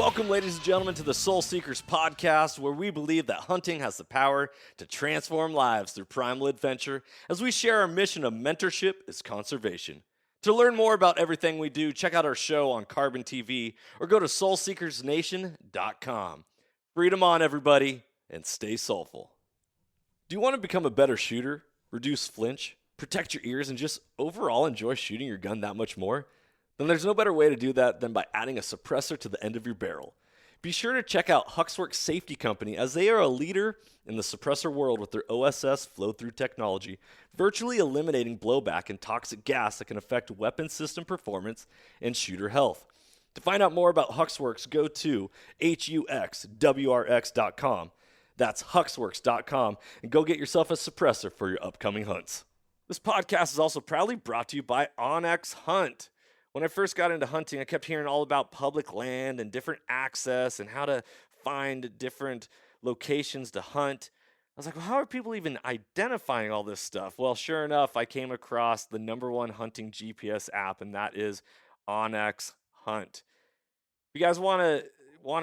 Welcome, ladies and gentlemen, to the Soul Seekers podcast, where we believe that hunting has the power to transform lives through primal adventure, as we share our mission of mentorship is conservation. To learn more about everything we do, check out our show on Carbon TV or go to soulseekersnation.com. Freedom on, everybody, and stay soulful. Do you want to become a better shooter, reduce flinch, protect your ears, and just overall enjoy shooting your gun that much more? Then there's no better way to do that than by adding a suppressor to the end of your barrel. Be sure to check out Huxwrx Safety Co, as they are a leader in the suppressor world with their OSS Flow-Through Technology, virtually eliminating blowback and toxic gas that can affect weapon system performance and shooter health. To find out more about Huxwrx, go to huxwrx.com. That's huxwrx.com, and go get yourself a suppressor for your upcoming hunts. This podcast is also proudly brought to you by OnX Hunt. When I first got into hunting, I kept hearing all about public land and different access and how to find different locations to hunt. I was like, well, how are people even identifying all this stuff? Well, sure enough, I came across the number one hunting GPS app, and that is OnX Hunt. If you guys want to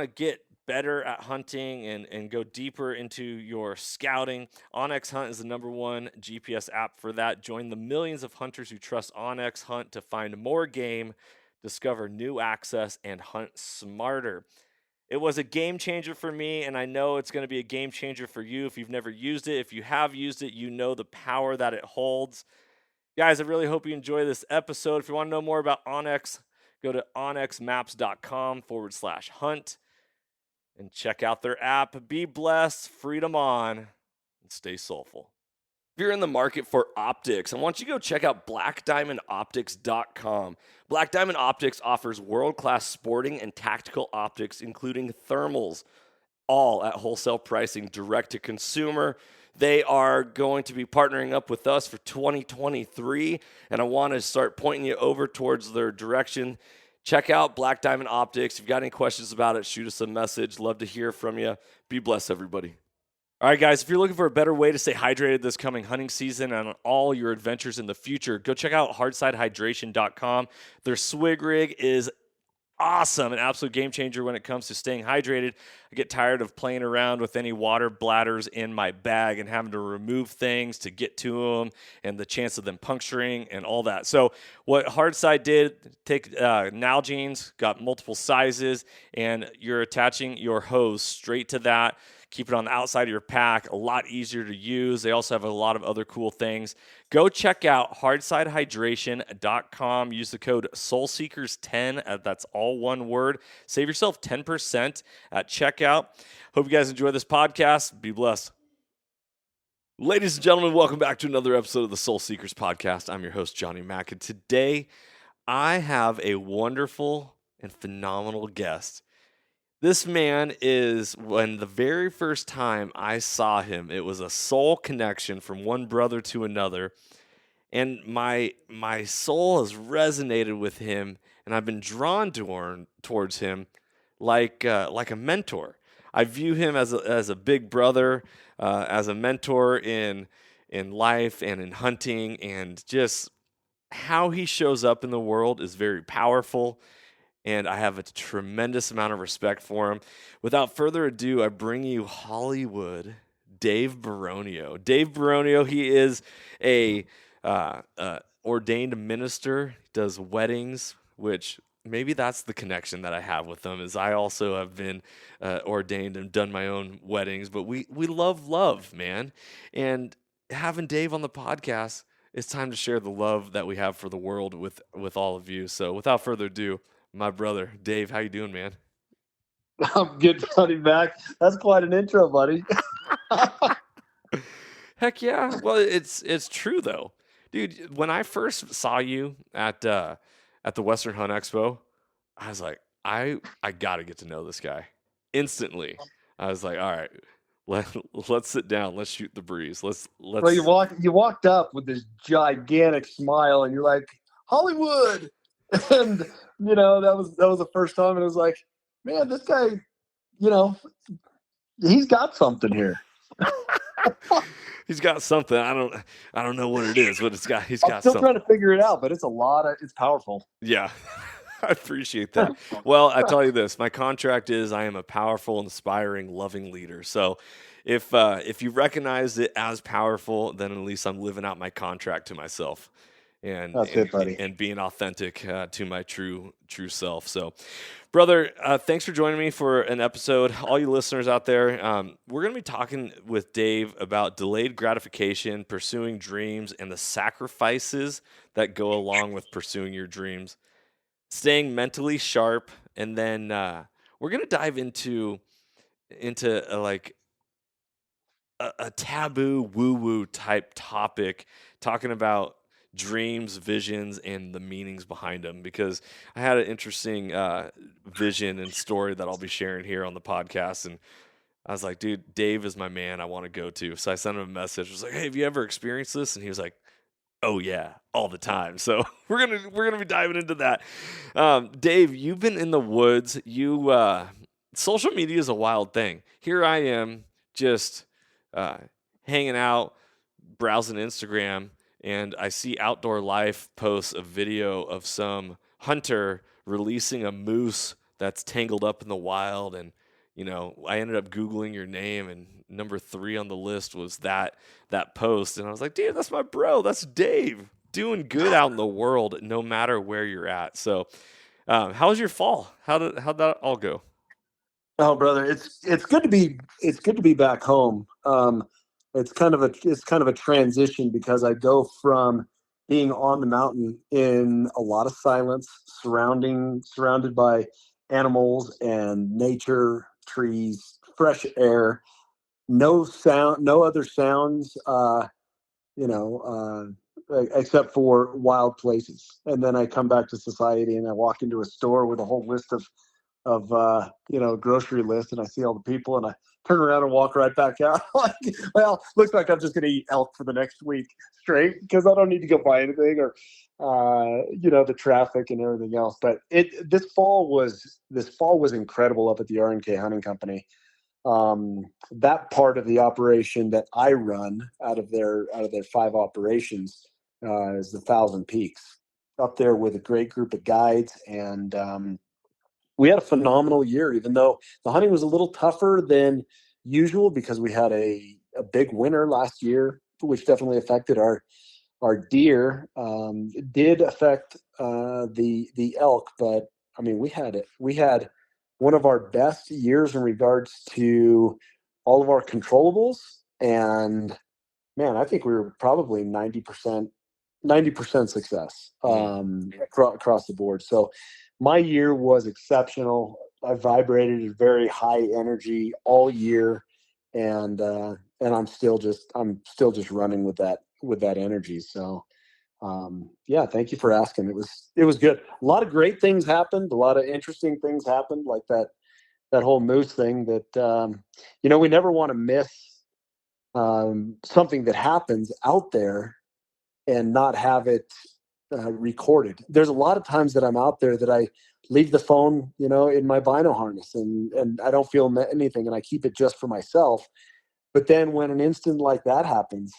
get better at hunting and go deeper into your scouting, OnX Hunt is the number one GPS app for that. Join the millions of hunters who trust OnX Hunt to find more game, discover new access, and hunt smarter. It was a game changer for me, and I know it's going to be a game changer for you if you've never used it. If you have used it, you know the power that it holds. Guys, I really hope you enjoy this episode. If you want to know more about OnX, go to onxmaps.com/hunt. And check out their app. Be blessed, freedom on, and stay soulful. If you're in the market for optics, I want you to go check out blackdiamondoptics.com. Black Diamond Optics offers world-class sporting and tactical optics, including thermals, all at wholesale pricing, direct to consumer. They are going to be partnering up with us for 2023, and I want to start pointing you over towards their direction. Check out Black Diamond Optics. If you've got any questions about it, shoot us a message. Love to hear from you. Be blessed, everybody. All right, guys, if you're looking for a better way to stay hydrated this coming hunting season and on all your adventures in the future, go check out hardsidehydration.com. Their swig rig is awesome, an absolute game changer when it comes to staying hydrated. I get tired of playing around with any water bladders in my bag and having to remove things to get to them and the chance of them puncturing and all that. So what Hardside did, take Nalgene's, got multiple sizes, and you're attaching your hose straight to that. Keep it on the outside of your pack, a lot easier to use. They also have a lot of other cool things. Go check out hardsidehydration.com. Use the code SOULSEEKERS10. That's all one word. Save yourself 10% at checkout. Hope you guys enjoy this podcast. Be blessed. Ladies and gentlemen, welcome back to another episode of the Soul Seekers podcast. I'm your host, Johnny Mack, and today I have a wonderful and phenomenal guest. This man is, when the very first time I saw him, it was a soul connection from one brother to another, and my soul has resonated with him, and I've been drawn towards him like a mentor. I view him as a big brother, as a mentor in life and in hunting, and just how he shows up in the world is very powerful. And I have a tremendous amount of respect for him. Without further ado, I bring you Hollywood Dave Beronio. Dave Beronio, he is a ordained minister. He does weddings, which maybe that's the connection that I have with him, is I also have been ordained and done my own weddings. But we love, man. And having Dave on the podcast, it's time to share the love that we have for the world with all of you. So without further ado, my brother, Dave, how you doing, man? I'm good, Johnny Mac. That's quite an intro, buddy. Heck yeah. Well, it's true, though. Dude, when I first saw you at the Western Hunt Expo, I was like, I got to get to know this guy. Instantly. I was like, all right, let's sit down. Let's shoot the breeze. Let's. Well, you walked up with this gigantic smile, and you're like, Hollywood! And that was the first time, and it was like, man, this guy, he's got something here. He's got something. I don't know what it is, but he's got I'm still something. trying to figure it out, but it's powerful. Yeah. I appreciate that. Well, I tell you this, my contract is I am a powerful, inspiring, loving leader. So if you recognize it as powerful, then at least I'm living out my contract to myself and That's it, buddy. and being authentic to my true self. So, brother, thanks for joining me for an episode. All you listeners out there, we're going to be talking with Dave about delayed gratification, pursuing dreams, and the sacrifices that go along with pursuing your dreams, staying mentally sharp, and then we're going to dive into like a taboo woo-woo type topic, talking about dreams, visions, and the meanings behind them, because I had an interesting vision and story that I'll be sharing here on the podcast, and I was like, dude, Dave is my man I want to go to. So I sent him a message. I was like, hey, have you ever experienced this? And he was like, oh yeah, all the time. So we're gonna be diving into that. Dave, you've been in the woods. Social media is a wild thing. Here I am, just hanging out, browsing Instagram, and I see Outdoor Life posts a video of some hunter releasing a moose that's tangled up in the wild. And I ended up Googling your name, and number 3 on the list was that post. And I was like, dude, that's my bro. That's Dave, doing good out in the world, no matter where you're at. So, how was your fall? How'd that all go? Oh, brother, it's good to be back home. It's kind of a transition because I go from being on the mountain in a lot of silence, surrounded by animals and nature, trees, fresh air, no sound, no other sounds, except for wild places. And then I come back to society and I walk into a store with a whole list of grocery list, and I see all the people, and I turn around and walk right back out. Like, well, looks like I'm just going to eat elk for the next week straight because I don't need to go buy anything, or the traffic and everything else. But this fall was incredible up at the R&K Hunting Company. That part of the operation that I run out of their 5 operations is the Thousand Peaks, up there with a great group of guides. And we had a phenomenal year, even though the hunting was a little tougher than usual because we had a big winter last year, which definitely affected our deer. It did affect the elk, but I mean, we had one of our best years in regards to all of our controllables. And man, I think we were probably 90% success across the board. So my year was exceptional. I vibrated at very high energy all year, and I'm still just running with that energy. So yeah, thank you for asking. It was good. A lot of great things happened. A lot of interesting things happened, like that whole moose thing. That we never want to miss something that happens out there and not have it recorded. There's a lot of times that I'm out there that I leave the phone, in my bino harness, and I don't feel anything, and I keep it just for myself. But then when an incident like that happens,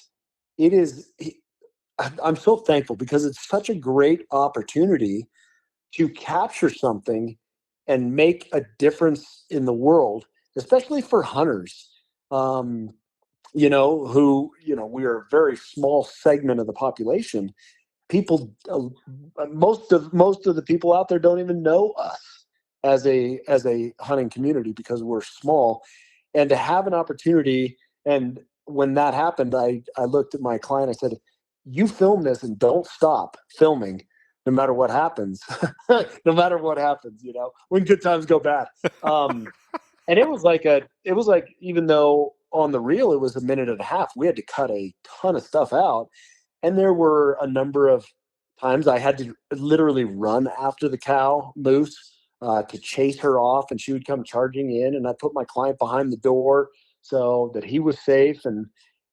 I'm so thankful because it's such a great opportunity to capture something and make a difference in the world, especially for hunters. We are a very small segment of the population. People, most of the people out there don't even know us as a hunting community because we're small. And to have an opportunity, and when that happened, I looked at my client. I said, "You film this and don't stop filming, no matter what happens. No matter what happens, when good times go bad." And it was like even though on the reel it was a minute and a half, we had to cut a ton of stuff out. And there were a number of times I had to literally run after the cow moose to chase her off, and she would come charging in, and I put my client behind the door so that he was safe.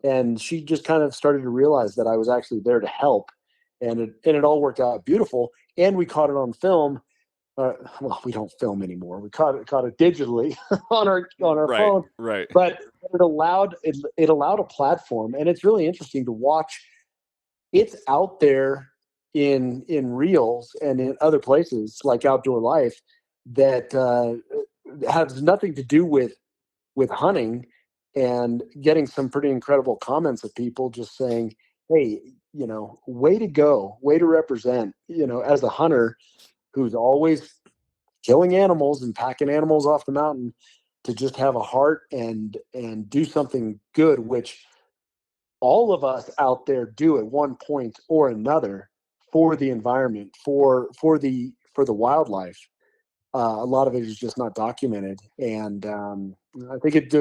And she just kind of started to realize that I was actually there to help, and it all worked out beautiful. And we caught it on film. Well, we don't film anymore. We caught it digitally on our phone. Right. But it allowed a platform, and it's really interesting to watch. It's out there in reels and in other places like Outdoor Life that has nothing to do with hunting, and getting some pretty incredible comments of people just saying, "Hey, way to go, way to represent, as a hunter who's always killing animals and packing animals off the mountain, to just have a heart and do something good, which all of us out there do at one point or another for the environment, for the wildlife. A lot of it is just not documented, and I think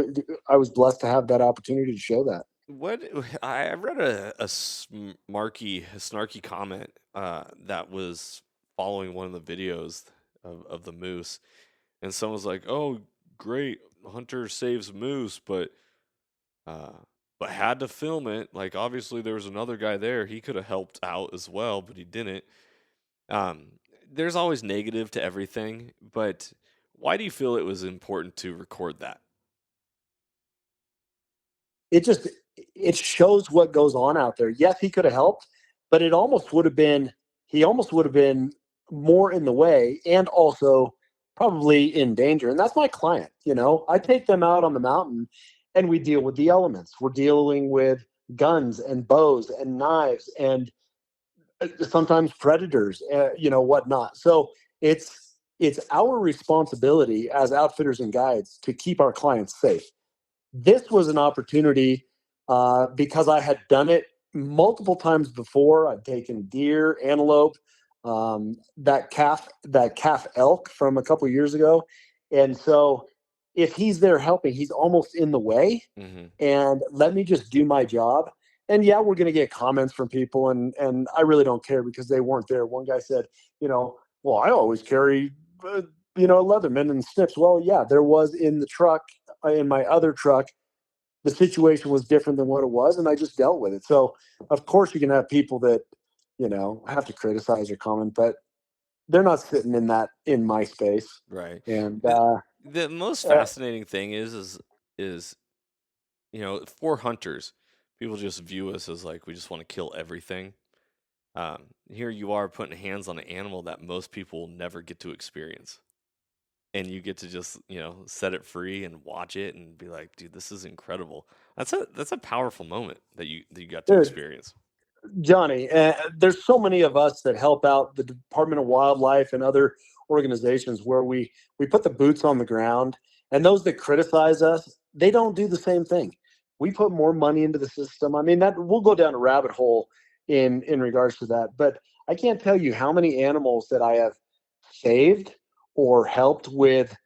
I was blessed to have that opportunity to show that. What I read a snarky comment that was following one of the videos of the moose, and someone was like, "Oh, great, hunter saves moose, uh, but had to film it. Like, obviously, there was another guy there. He could have helped out as well, but he didn't." Um, there's always negative to everything, but why do you feel it was important to record that? It just it shows what goes on out there. Yes, he could have helped, but he almost would have been more in the way, and also probably in danger. And that's my client. I take them out on the mountain and we deal with the elements. We're dealing with guns and bows and knives and sometimes predators, whatnot. So it's our responsibility as outfitters and guides to keep our clients safe. This was an opportunity, because I had done it multiple times before. I'd taken deer, antelope, that calf elk from a couple years ago, and so if he's there helping, he's almost in the way. Hmm. And let me just do my job. And yeah, we're going to get comments from people, and I really don't care because they weren't there. One guy said, well, I always carry, Leatherman and snips. Well, yeah, there was in the truck, in my other truck, the situation was different than what it was, and I just dealt with it. So, of course, you can have people that have to criticize or comment, but they're not sitting in my space. Right. And The, the most uh, fascinating thing is for hunters, people just view us as like we just want to kill everything. Here you are putting hands on an animal that most people will never get to experience, and you get to just set it free and watch it and be like, dude, this is incredible. That's a powerful moment that you got to dude, experience. Johnny, there's so many of us that help out the Department of Wildlife and other organizations where we put the boots on the ground, and those that criticize us, they don't do the same thing. We put more money into the system. I mean, that we'll go down a rabbit hole in regards to that, but I can't tell you how many animals that I have saved or helped with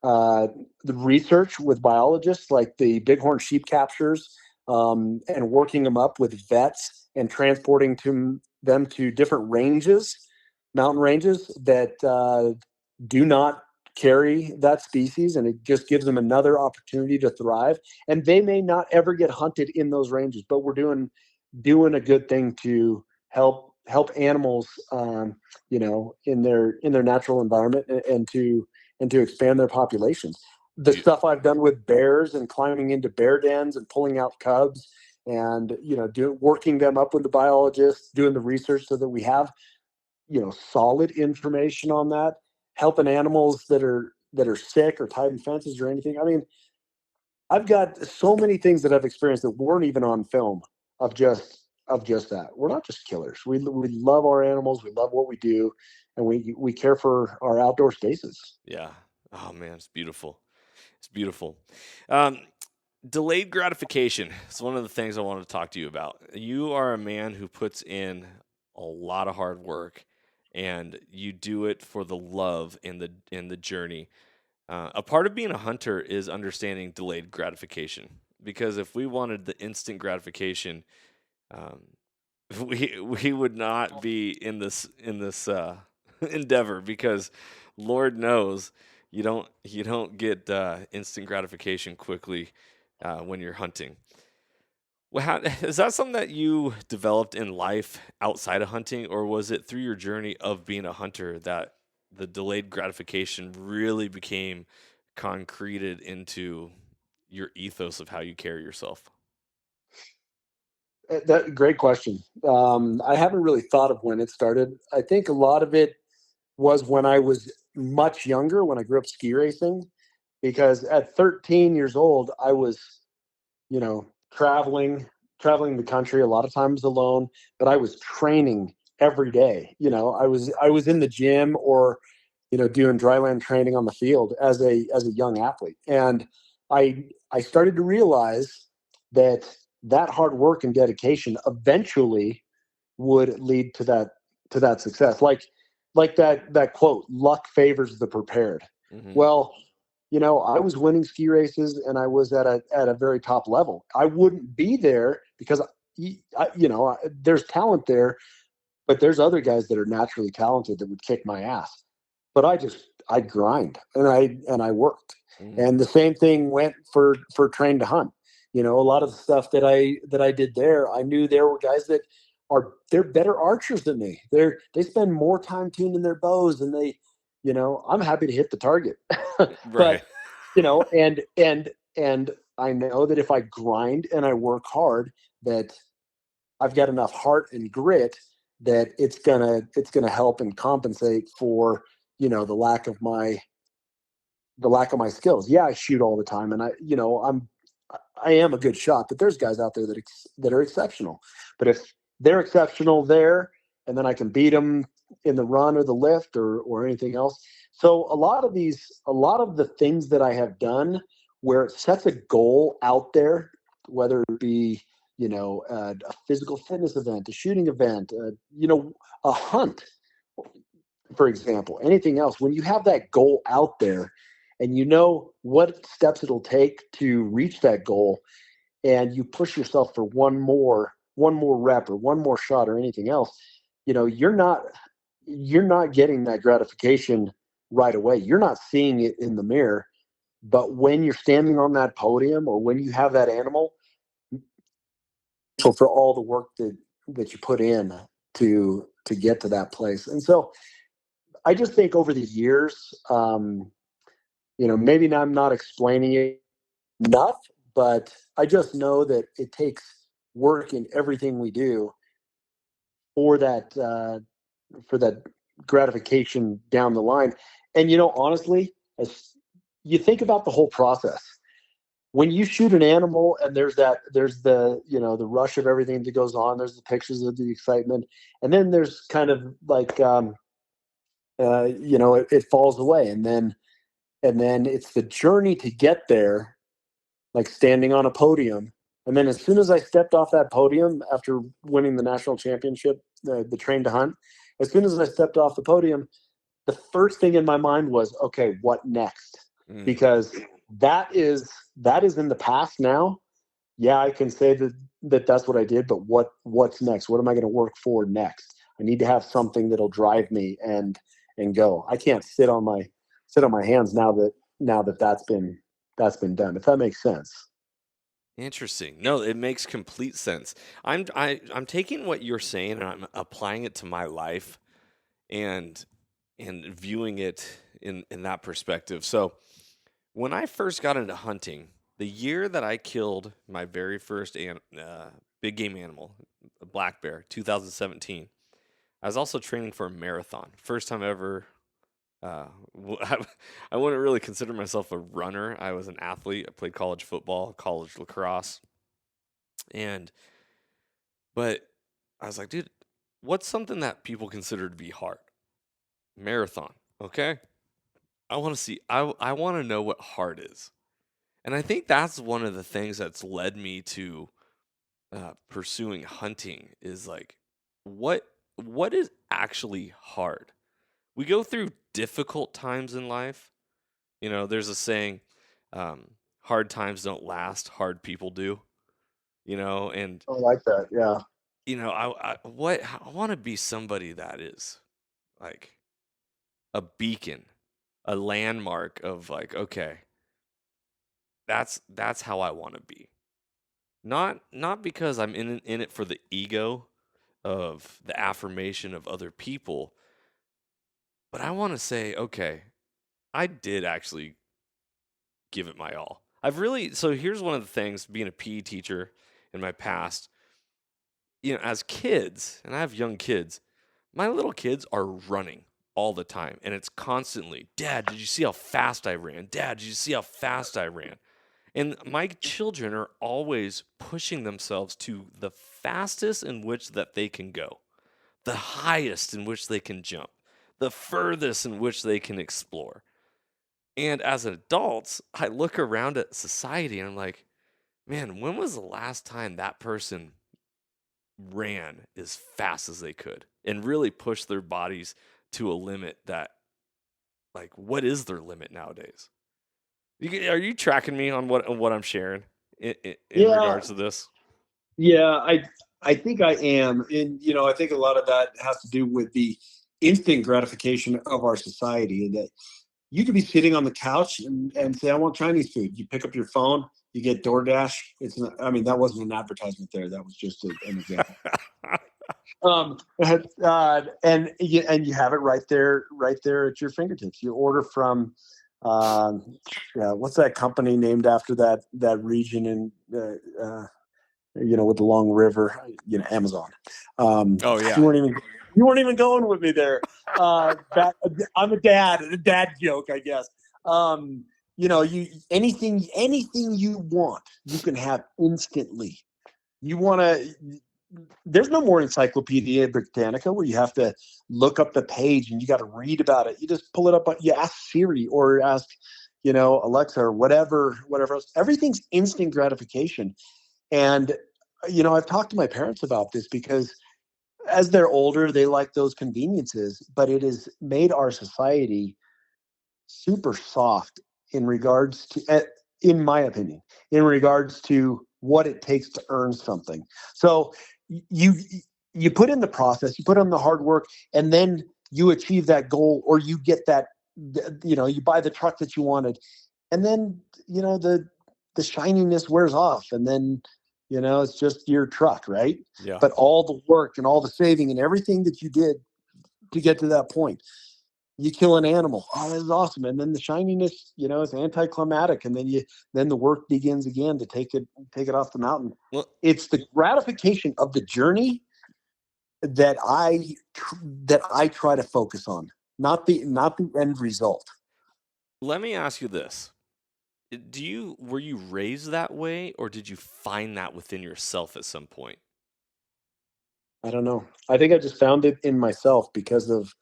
uh, the research with biologists, like the bighorn sheep captures, and working them up with vets and transporting them to different ranges, mountain ranges that do not carry that species, and it just gives them another opportunity to thrive. And they may not ever get hunted in those ranges, but we're doing a good thing to help animals, in their natural environment, and to expand their populations. The Be- stuff I've done with bears and climbing into bear dens and pulling out cubs, and working them up with the biologists, doing the research so that we have solid information on that, helping animals that are sick or tied in fences or anything. I mean, I've got so many things that I've experienced that weren't even on film, of just that. We're not just killers. We love our animals. We love what we do, and we care for our outdoor spaces. yeah. Oh man, it's beautiful. It's beautiful. Um, Delayed gratification is one of the things I wanted to talk to you about. You are a man who puts in a lot of hard work, and you do it for the love in the journey. A part of being a hunter is understanding delayed gratification, because if we wanted the instant gratification, um, we would not be in this endeavor, because Lord knows you don't get instant gratification quickly when you're hunting. Well, is that something that you developed in life outside of hunting, or was it through your journey of being a hunter that the delayed gratification really became concreted into your ethos of how you carry yourself? That great question. I haven't really thought of when it started. I think a lot of it was when I was much younger, when I grew up ski racing, because at 13 years old, I was, you know, traveling the country a lot of times alone, but I was training every day. I was in the gym or, doing dryland training on the field as a young athlete. And I started to realize that that hard work and dedication eventually would lead to that success. Like that quote, luck favors the prepared. Hmm. Well, I was winning ski races and I was at a very top level. I wouldn't be there because there's talent there, but there's other guys that are naturally talented that would kick my ass. But I grind and I worked. Hmm. And the same thing went for train to hunt. A lot of the stuff that I did there, I knew there were guys that they're better archers than me. They spend more time tuning their bows and I'm happy to hit the target. Right. But and I know that if I grind and I work hard, that I've got enough heart and grit that it's gonna help and compensate for the lack of my skills. Yeah, I shoot all the time, and I am a good shot, but there's guys out there that are exceptional. But if they're exceptional there, and then I can beat them in the run or the lift or anything else. So a lot of the things that I have done where it sets a goal out there, whether it be a physical fitness event, a shooting event, a hunt, for example, anything else, when you have that goal out there and you know what steps it'll take to reach that goal and you push yourself for one more rep or one more shot or anything else, you're not getting that gratification right away. You're not seeing it in the mirror, but when you're standing on that podium or when you have that animal, so for all the work that you put in to get to that place. And so I just think over the years, maybe I'm not explaining it enough, but I just know that it takes work in everything we do for that gratification down the line. And honestly, as you think about the whole process, when you shoot an animal and there's the rush of everything that goes on, there's the pictures of the excitement, and then there's kind of like it falls away, and then it's the journey to get there, like standing on a podium. And then as soon as I stepped off that podium after winning the national championship, the train to hunt, as soon as I stepped off the podium, the first thing in my mind was, okay, what next? Mm. Because that is in the past now. Yeah, I can say that's what I did, but what's next? What am I going to work for next? I need to have something that'll drive me and go. I can't sit on my hands now that that's been done. If that makes sense. Interesting. No, it makes complete sense. I'm taking what you're saying and I'm applying it to my life and viewing it in that perspective. So when I first got into hunting, the year that I killed my very first big game animal, a black bear, 2017, I was also training for a marathon. First time ever. I wouldn't really consider myself a runner. I was an athlete. I played college football, college lacrosse, and but I was like, dude, what's something that people consider to be hard? Marathon. Okay, I want to see. I want to know what hard is, and I think that's one of the things that's led me to pursuing hunting. Is like, what what is actually hard? We go through difficult times in life. There's a saying, hard times don't last, hard people do. And I like that. Yeah. I want to be somebody that is like a beacon, a landmark of like, okay, that's how I want to be. Not because I'm in it for the ego of the affirmation of other people, but I want to say, okay, I did actually give it my all. So here's one of the things, being a PE teacher in my past. as kids, and I have young kids, my little kids are running all the time. And it's constantly, Dad, did you see how fast I ran? Dad, did you see how fast I ran? And my children are always pushing themselves to the fastest in which that they can go, the highest in which they can jump, the furthest in which they can explore. And as adults, I look around at society and I'm like, man, when was the last time that person ran as fast as they could and really pushed their bodies to a limit that, like, what is their limit nowadays? Are you tracking me on what I'm sharing in Yeah, regards to this? yeah, I think I am, and I think a lot of that has to do with the instant gratification of our society. And that you could be sitting on the couch and say, "I want Chinese food." You pick up your phone, you get DoorDash. It's not, I mean, that wasn't an advertisement there. That was just an example. And you have it right there at your fingertips. You order from, yeah, what's that company named after that region in, with the long river, Amazon. Oh yeah. You weren't even going with me there. I'm a dad joke, I guess. You anything you want, you can have instantly. You want to. There's no more Encyclopedia Britannica where you have to look up the page and you got to read about it. You just pull it up. You ask Siri or ask, Alexa or whatever else. Everything's instant gratification. And I've talked to my parents about this because as they're older, they like those conveniences, but it has made our society super soft in regards to, in my opinion, in regards to what it takes to earn something. So you you put in the process, you put in the hard work, and then you achieve that goal, or you get that, you buy the truck that you wanted, and then the shininess wears off, and then it's just your truck, right? Yeah. But all the work and all the saving and everything that you did to get to that point, you kill an animal. Oh, that's awesome. And then the shininess, is anticlimactic. And then the work begins again to take it off the mountain. Well, It's the gratification of the journey that I try to focus on, not the end result. let me ask you this. Were you raised that way, or did you find that within yourself at some point? I don't know. I think I just found it in myself because of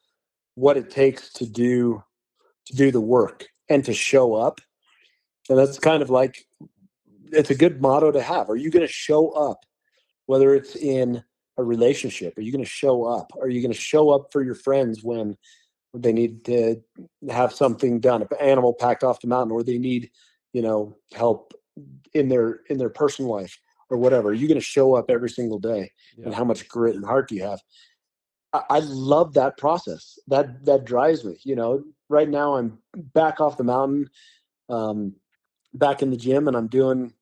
what it takes to do the work and to show up. And that's kind of like, it's a good motto to have. Are you going to show up? Whether it's in a relationship, are you going to show up? Are you going to show up for your friends when they need to have something done, an animal packed off the mountain, or they need, help in their personal life or whatever? Are you going to show up every single day? And Yeah. how much grit and heart do you have? I love that process. That drives me. Right now I'm back off the mountain, um, back in the gym, and I'm doing,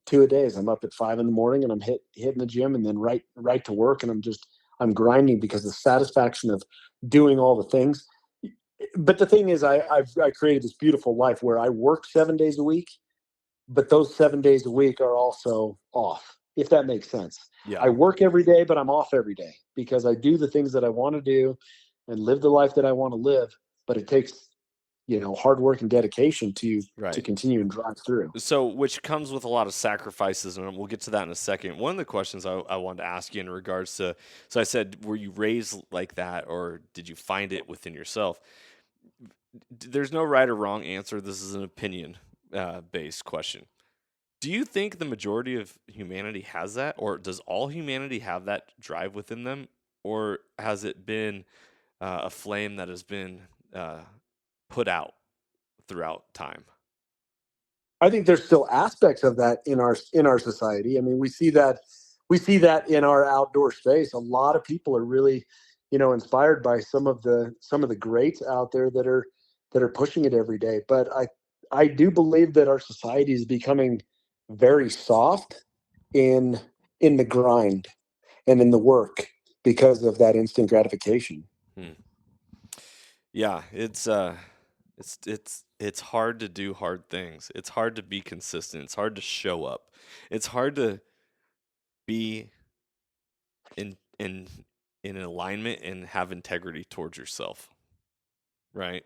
2 a days. I'm up at 5 in the morning and I'm hitting the gym, and then right to work, and I'm grinding because the satisfaction of doing all the things. But the thing is, I created this beautiful life where I work 7 days a week, but those 7 days a week are also off, if that makes sense. Yeah. I work every day, but I'm off every day because I do the things that I want to do and live the life that I want to live. But it takes, hard work and dedication to Right. continue and drive through. So, which comes with a lot of sacrifices, and we'll get to that in a second. One of the questions I wanted to ask you in regards to, so I said, were you raised like that, or did you find it within yourself? There's no right or wrong answer. This is an opinion based question. Do you think the majority of humanity has that, or does all humanity have that drive within them, or has it been a flame that has been put out throughout time? I think there's still aspects of that in our society. I mean, we see that in our outdoor space. A lot of people are really, inspired by some of the greats out there that are pushing it every day. But I do believe that our society is becoming very soft in the grind and in the work because of that instant gratification. Hmm. Yeah, it's hard to do hard things. It's hard to be consistent. It's hard to show up. It's hard to be in in alignment and have integrity towards yourself, right?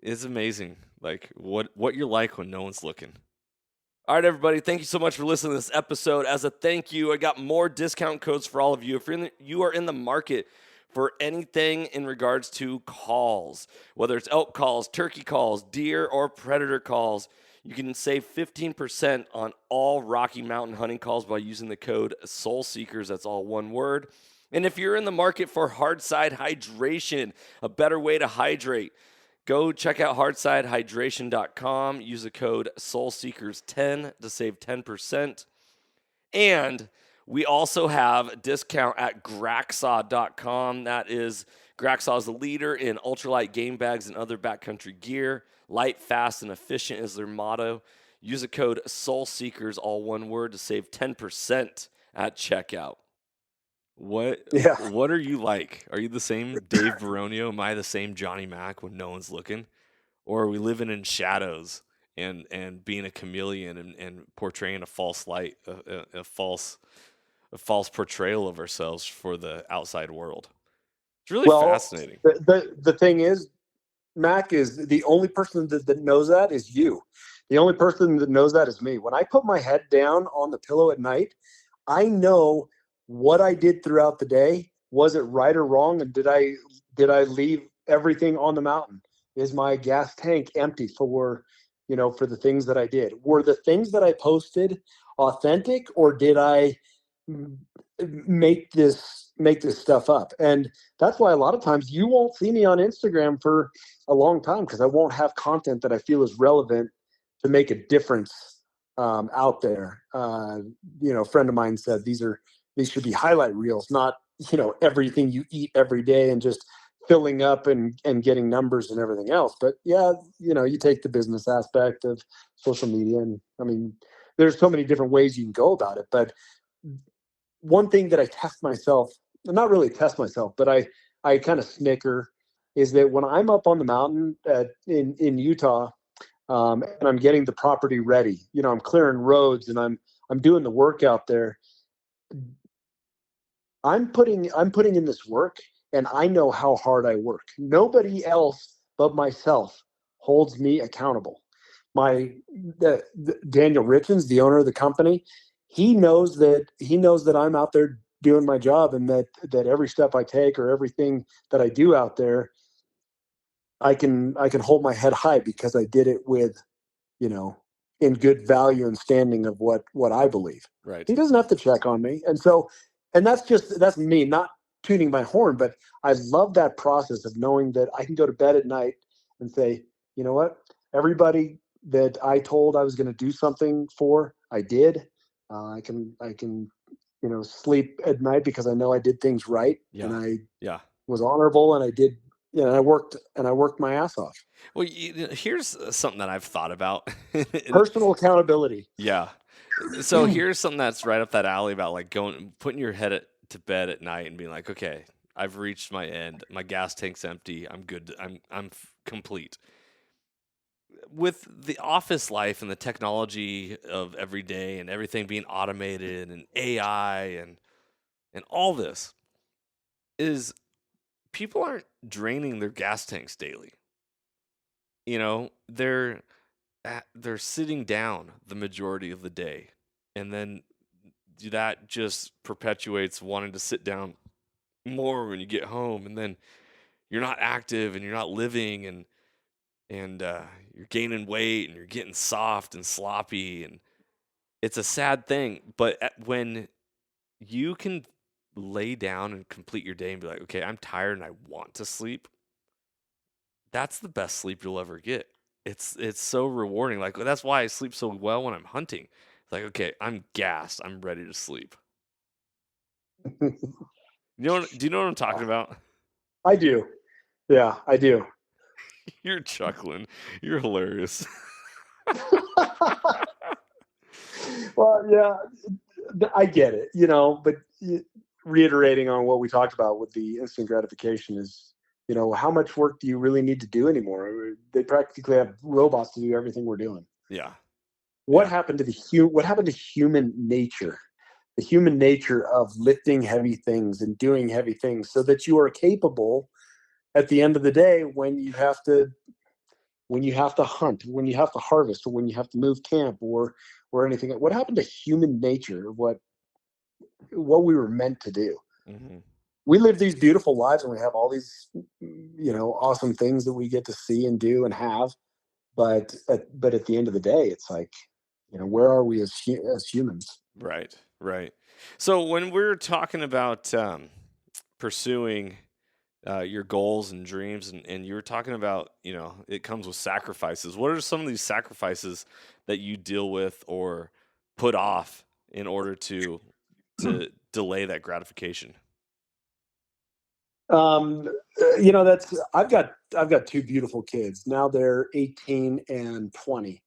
It's amazing, like what you're like when no one's looking. All right, everybody, thank you so much for listening to this episode. As a thank you, I got more discount codes for all of you. If you are in the market for anything in regards to calls, whether it's elk calls, turkey calls, deer or predator calls, you can save 15% on all Rocky Mountain hunting calls by using the code SOULSEEKERS. That's all one word. And if you're in the market for hard side hydration, a better way to hydrate, go check out hardsidehydration.com. Use the code SOULSEEKERS10 to save 10%. And we also have a discount at Graxaw.com. That is, Graxaw is the leader in ultralight game bags and other backcountry gear. Light, fast, and efficient is their motto. Use the code SOULSEEKERS, all one word, to save 10% at checkout. What are you like? Are you the same Dave Beronio? Am I the same Johnny Mac when no one's looking? Or are we living in shadows and being a chameleon and portraying a false light, a false portrayal of ourselves for the outside world? It's really fascinating. The thing is, Mac, is the only person that knows that is you. The only person that knows that is me. When I put my head down on the pillow at night, I know what I did throughout the day. Was it right or wrong? And did I leave everything on the mountain? Is my gas tank empty for the things that I did? Were the things that I posted authentic, or did I make this stuff up? And that's why a lot of times you won't see me on Instagram for a long time, because I won't have content that I feel is relevant to make a difference out there. A friend of mine said these should be highlight reels, not everything you eat every day and just filling up and getting numbers and everything else. But yeah, you take the business aspect of social media, and I mean, there's so many different ways you can go about it. But one thing that I test myself, not really test myself, but I kind of snicker, is that when I'm up on the mountain in Utah, and I'm getting the property ready, I'm clearing roads and I'm doing the work out there. I'm putting in this work, and I know how hard I work. Nobody else but myself holds me accountable. The Daniel Richens, the owner of the company, he knows that I'm out there doing my job, and that every step I take or everything that I do out there, I can hold my head high, because I did it with, in good value and standing of what I believe. Right. He doesn't have to check on me. And that's me, not tuning my horn, but I love that process of knowing that I can go to bed at night and say, you know what, everybody that I told I was going to do something for, I did. I can sleep at night because I know I did things right. Yeah. And I was honorable, and I did, I worked my ass off. Well, here's something that I've thought about. Personal accountability. Yeah. So here's something that's right up that alley about like putting your head to bed at night and being like, okay, I've reached my end. My gas tank's empty. I'm good. I'm complete. With the office life and the technology of every day and everything being automated and AI and all this, is people aren't draining their gas tanks daily. They're sitting down the majority of the day, and then that just perpetuates wanting to sit down more when you get home, and then you're not active and you're not living, and you're gaining weight and you're getting soft and sloppy, and it's a sad thing. But when you can lay down and complete your day and be like, okay, I'm tired and I want to sleep, that's the best sleep you'll ever get. It's so rewarding. Like, that's why I sleep so well when I'm hunting. It's like, okay, I'm gassed. I'm ready to sleep. Do you know what I'm talking about? I do. Yeah, I do. You're chuckling. You're hilarious. Well, yeah, I get it, but reiterating on what we talked about with the instant gratification is, how much work do you really need to do anymore? They practically have robots to do everything we're doing. Yeah. What happened to human nature? the human nature of lifting heavy things and doing heavy things so that you are capable at the end of the day when you have to hunt, when you have to harvest, or when you have to move camp, or anything. What happened to human nature? What we were meant to do. Mm-hmm. We live these beautiful lives, and we have all these, awesome things that we get to see and do and have. But at the end of the day, it's like, where are we as humans? Right, right. So when we're talking about pursuing your goals and dreams, and you were talking about, it comes with sacrifices. What are some of these sacrifices that you deal with or put off in order to delay that gratification? That's I've got two beautiful kids. Now they're 18 and 20.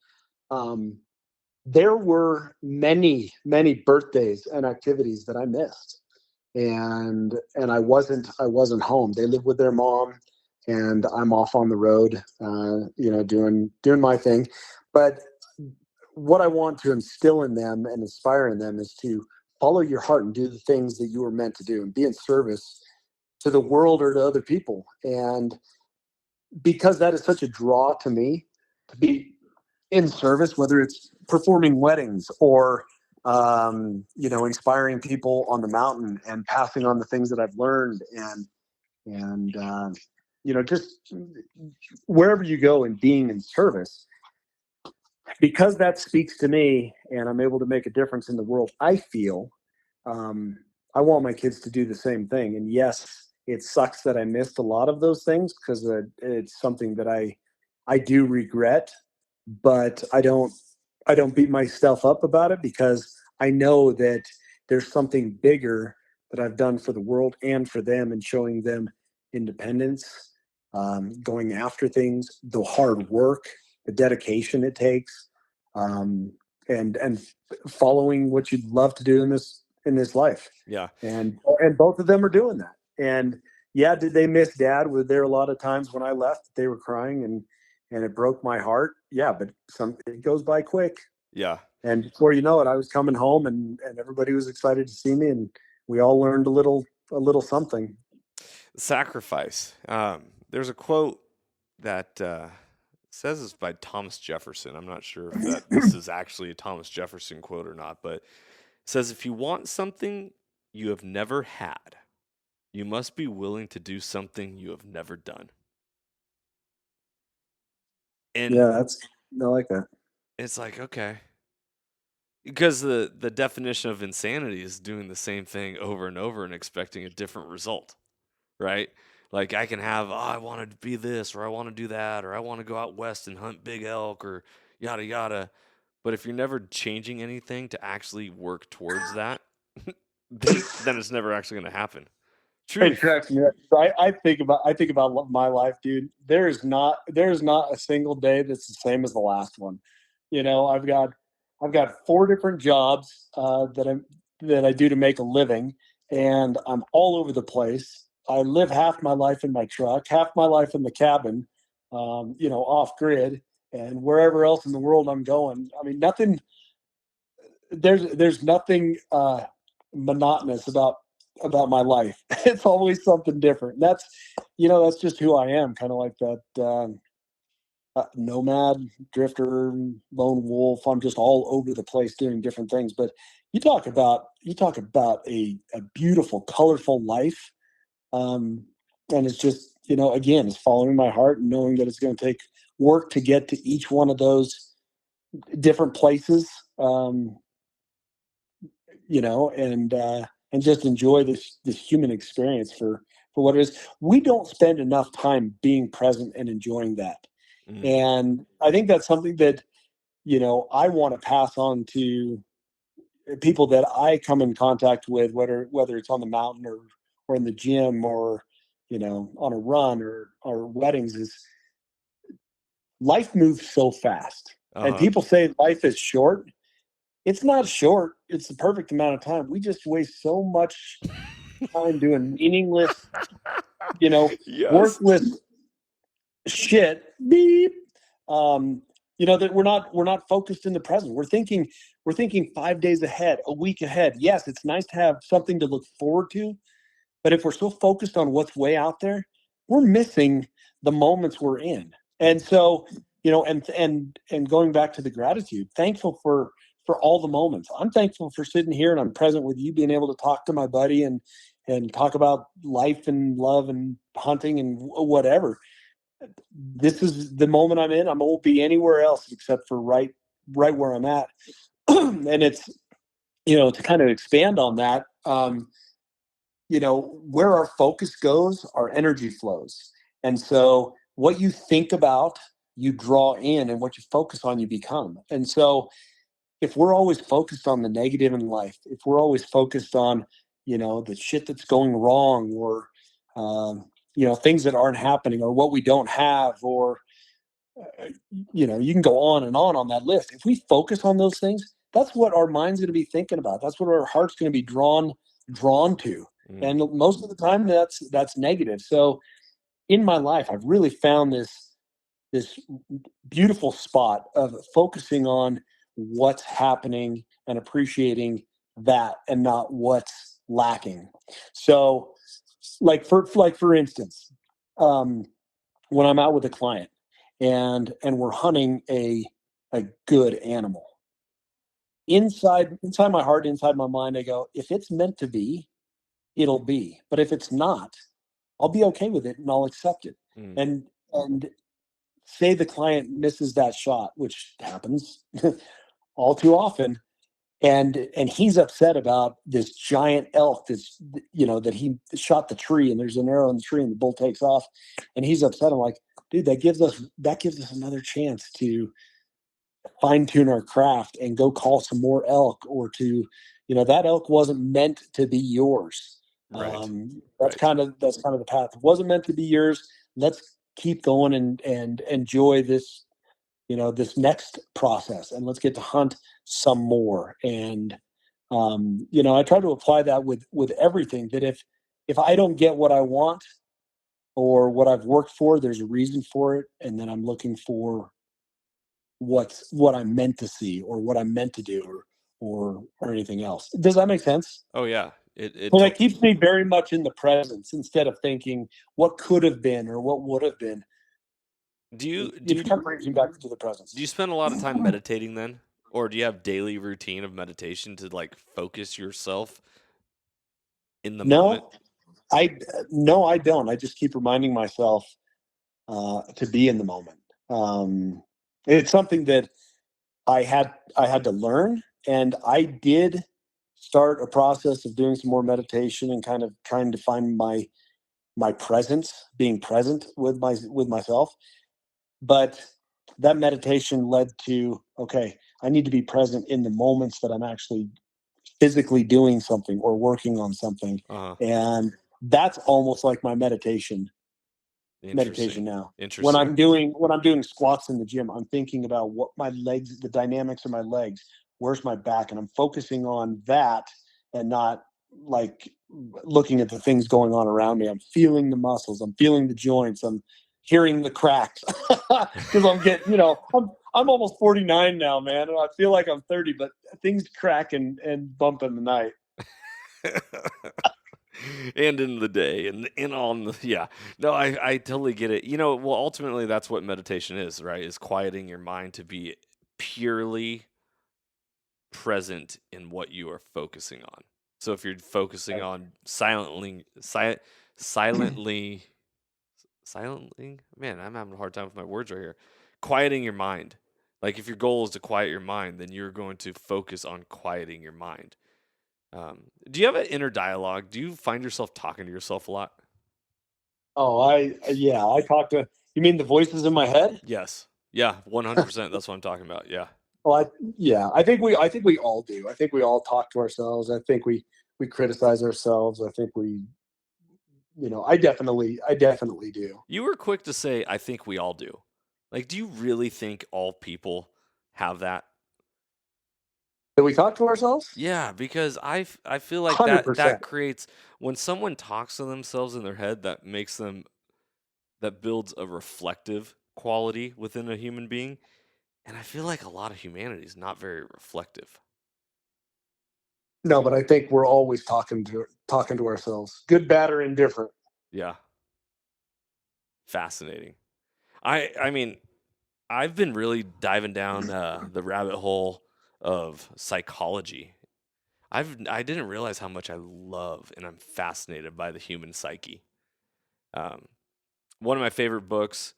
There were many, many birthdays and activities that I missed, and I wasn't home. They live with their mom, and I'm off on the road, doing my thing. But what I want to instill in them and inspire in them is to follow your heart and do the things that you were meant to do and be in service to the world or to other people. And because that is such a draw to me, to be in service, whether it's performing weddings or inspiring people on the mountain and passing on the things that I've learned, and just wherever you go and being in service, because that speaks to me and I'm able to make a difference in the world. I feel I want my kids to do the same thing. And yes, it sucks that I missed a lot of those things, because it's something that I do regret, but I don't beat myself up about it, because I know that there's something bigger that I've done for the world and for them, and showing them independence, going after things, the hard work, the dedication it takes, um, and following what you'd love to do in this life. Yeah. And both of them are doing that. And yeah, did they miss dad? Were there a lot of times when I left they were crying, and it broke my heart? Yeah, but it goes by quick. Yeah. And before you know it, I was coming home, and everybody was excited to see me, and we all learned a little something. Sacrifice. There's a quote that says it's by Thomas Jefferson. I'm not sure if this is actually a Thomas Jefferson quote or not, but it says, if you want something you have never had, you must be willing to do something you have never done. And Yeah, I like that. it's like, okay. Because the definition of insanity is doing the same thing over and over and expecting a different result, right? Like I can have, I want to be this, or I want to do that, or I want to go out west and hunt big elk, or yada yada. But if you're never changing anything to actually work towards that, then it's never actually going to happen. It Truth. cracks me up. I think about my life, dude. There is not a single day that's the same as the last one. I've got four different jobs that I do to make a living, and I'm all over the place. I live half my life in my truck, half my life in the cabin, off grid, and wherever else in the world I'm going. I mean, nothing. There's nothing monotonous about my life. It's always something different. That's just who I am, kind of like that nomad, drifter, lone wolf. I'm just all over the place doing different things. But you talk about a beautiful, colorful life, and it's just, again, it's following my heart and knowing that it's going to take work to get to each one of those different places. Um, and just enjoy this human experience for what it is. We don't spend enough time being present and enjoying that. Mm, And I think that's something that, I want to pass on to people that I come in contact with, whether it's on the mountain or in the gym, or, on a run, or weddings. Is life moves so fast. And uh-huh. people say life is short. It's not short. It's the perfect amount of time. We just waste so much time doing meaningless, Yes. worthless shit. Beep. Um, that we're not focused in the present. We're thinking 5 days ahead, a week ahead. Yes, it's nice to have something to look forward to, but if we're so focused on what's way out there, we're missing the moments we're in. And so, and going back to the gratitude, thankful for all the moments. I'm thankful for sitting here and I'm present with you, being able to talk to my buddy and talk about life and love and hunting and whatever. This is the moment I'm in. I won't be anywhere else except for right where I'm at. And it's, to kind of expand on that, where our focus goes, our energy flows. And so what you think about, you draw in, and what you focus on, you become. And so if we're always focused on the negative in life, if we're always focused on, the shit that's going wrong, or, things that aren't happening, or what we don't have, or, you can go on that list. If we focus on those things, that's what our mind's going to be thinking about. That's what our heart's going to be drawn to. And most of the time that's negative. So in my life, I've really found this beautiful spot of focusing on what's happening and appreciating that, and not what's lacking. So for instance, when I'm out with a client and we're hunting a good animal, inside my heart, inside my mind, I go, if it's meant to be, it'll be. But if it's not, I'll be okay with it and I'll accept it. And say the client misses that shot, which happens all too often, and he's upset about this giant elk that he shot the tree, and there's an arrow in the tree and the bull takes off, and he's upset. I'm like, dude, that gives us another chance to fine tune our craft and go call some more elk, or to, that elk wasn't meant to be yours. Right. That's kind of the path. It wasn't meant to be yours. Let's keep going and enjoy this, this next process, and let's get to hunt some more. And I try to apply that with everything, that if I don't get what I want or what I've worked for, there's a reason for it, and then I'm looking for what I'm meant to see, or what I'm meant to do, or anything else. Does that make sense? Oh yeah. It Well, that keeps me very much in the presence, instead of thinking what could have been or what would have been. It kind of brings me back to the presence. Do you spend a lot of time meditating then? Or do you have daily routine of meditation to like focus yourself in the moment? No, I don't. I just keep reminding myself to be in the moment. It's something that I had to learn, and I did start a process of doing some more meditation and kind of trying to find my presence, being present with myself. But that meditation led to, okay, I need to be present in the moments that I'm actually physically doing something or working on something. Uh-huh. And that's almost like my meditation now. When Interesting. I'm doing squats in the gym, I'm thinking about what my legs, the dynamics of my legs, where's my back, and I'm focusing on that, and not like looking at the things going on around me. I'm feeling the muscles, I'm feeling the joints, I'm hearing the cracks, because I'm getting, I'm almost 49 now, man, and I feel like I'm 30, but things crack and bump in the night. And in the day, and on the, yeah. No, I totally get it. Well, ultimately that's what meditation is, right? Is quieting your mind to be purely present in what you are focusing on. So if you're focusing on silently, man, I'm having a hard time with my words right here. Quieting your mind. Like if your goal is to quiet your mind, then you're going to focus on quieting your mind. Do you have an inner dialogue? Do you find yourself talking to yourself a lot? Oh, I talk to. You mean the voices in my head? Yes. Yeah, 100%. That's what I'm talking about. Yeah. Well, I think we all do. I think we all talk to ourselves. I think we criticize ourselves. I think I definitely do. You were quick to say, I think we all do. Like, do you really think all people have that? Do we talk to ourselves? Yeah, because I feel like 100%. that creates, when someone talks to themselves in their head, that builds a reflective quality within a human being. And I feel like a lot of humanity is not very reflective. No, but I think we're always talking to ourselves, good, bad, or indifferent. Yeah. Fascinating. I mean, I've been really diving down the rabbit hole of psychology. I didn't realize how much I love and I'm fascinated by the human psyche. Um, One of my favorite books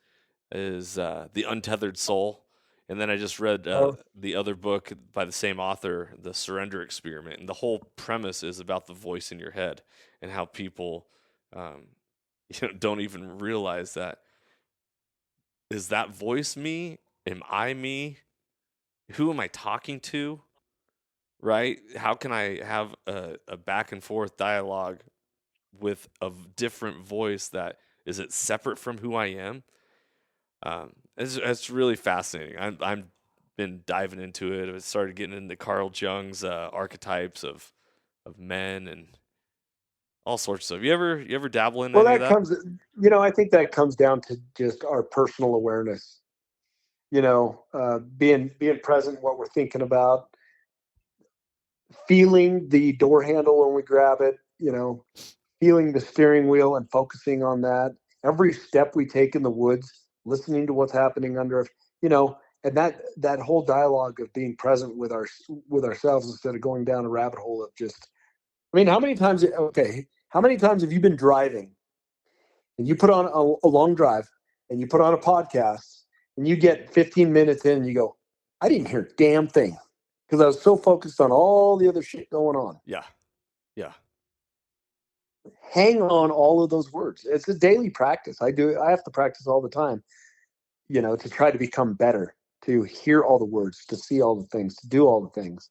is The Untethered Soul. And then I just read Oh, the other book by the same author, The Surrender Experiment. And the whole premise is about the voice in your head and how people um, don't even realize that. Is that voice me? Am I me? Who am I talking to? Right? How can I have a back and forth dialogue with a different voice that is it separate from who I am? It's really fascinating. I'm been diving into it. I started getting into Carl Jung's archetypes of men and all sorts of stuff. You ever dabble in well, any of that that? comes, I think that comes down to just our personal awareness. Being present, what we're thinking about, feeling the door handle when we grab it. Feeling the steering wheel and focusing on that. Every step we take in the woods, listening to what's happening under, and that whole dialogue of being present with ourselves instead of going down a rabbit hole of just. I mean, how many times? Okay, how many times have you been driving and you put on a long drive and you put on a podcast and you get 15 minutes in and you go, I didn't hear a damn thing because I was so focused on all the other shit going on. Yeah, yeah. Hang on all of those words. It's a daily practice. I have to practice all the time, to try to become better, to hear all the words, to see all the things, to do all the things.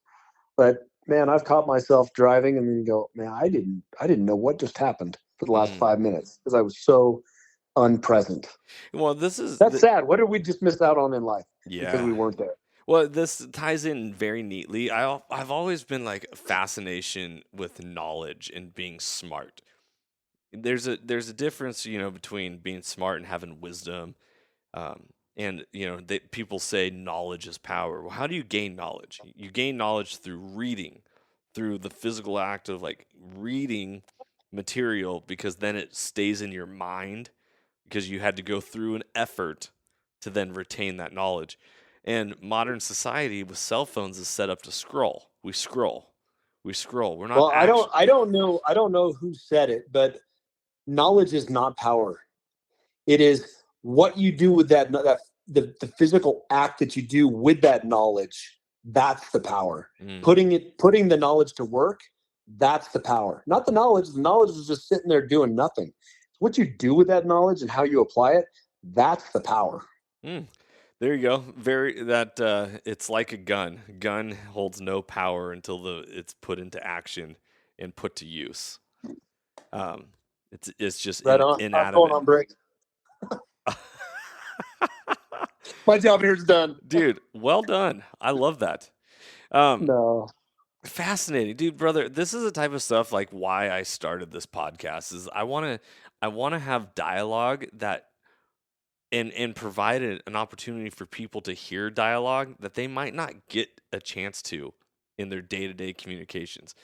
But man, I've caught myself driving and then go, man, I didn't know what just happened for the last Mm. 5 minutes because I was so unpresent. Well, this is That's sad. What did we just miss out on in life because yeah. we weren't there? Well, this ties in very neatly. I've always been like a fascination with knowledge and being smart. There's a difference, between being smart and having wisdom. Um, and people say knowledge is power. Well, how do you gain knowledge? You gain knowledge through reading, through the physical act of like reading material, because then it stays in your mind because you had to go through an effort to then retain that knowledge. And modern society with cell phones is set up to scroll. We scroll. We scroll. We're not Well, actually. I don't know who said it, but knowledge is not power. It is what you do with the physical act that you do with that knowledge. That's the power. Mm, Putting the knowledge to work. That's the power. Not the knowledge. The knowledge is just sitting there doing nothing. What you do with that knowledge and how you apply it. That's the power. mm. There you go. Very that it's like a gun. Gun holds no power until it's put into action and put to use. Um, it's just Right on. I'm going inanimate. on break. My job here is done. Dude, well done. I love that. Um, No. Fascinating, dude, brother. This is the type of stuff like why I started this podcast is I want to have dialogue that and provide an opportunity for people to hear dialogue that they might not get a chance to in their day-to-day communications.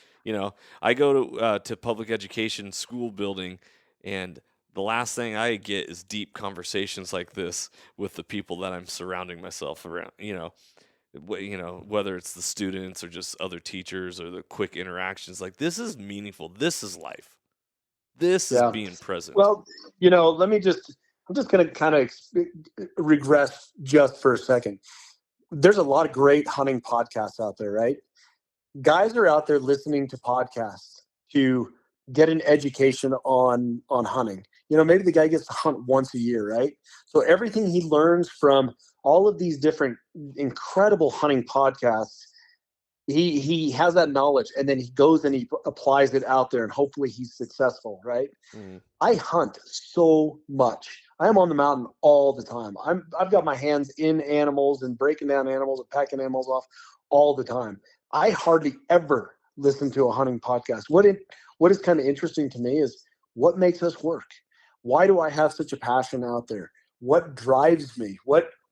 I go to public education school building, and the last thing I get is deep conversations like this with the people that I'm surrounding myself around. Whether it's the students or just other teachers or the quick interactions. Like this is meaningful. This is life. This is Yeah. being present. Well, I'm just going to kind of regress just for a second. There's a lot of great hunting podcasts out there, right? Guys are out there listening to podcasts to get an education on hunting. Maybe the guy gets to hunt once a year, right? So everything he learns from all of these different incredible hunting podcasts, he has that knowledge, and then he goes and he applies it out there, and hopefully he's successful, right? Mm. I hunt so much. I am on the mountain all the time. I've got my hands in animals and breaking down animals and packing animals off all the time. I hardly ever listen to a hunting podcast. What is kind of interesting to me is what makes us work. Why do I have such a passion out there? What drives me?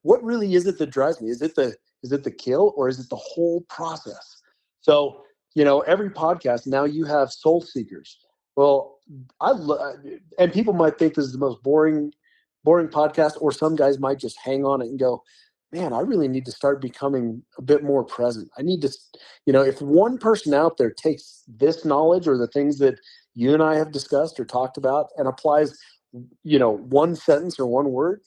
what really is it that drives me? Is it the kill, or is it the whole process? So, every podcast now, you have soul seekers. Well, and people might think this is the most boring podcast, or some guys might just hang on it and go, man, I really need to start becoming a bit more present. I need to, if one person out there takes this knowledge or the things that you and I have discussed or talked about and applies, one sentence or one word,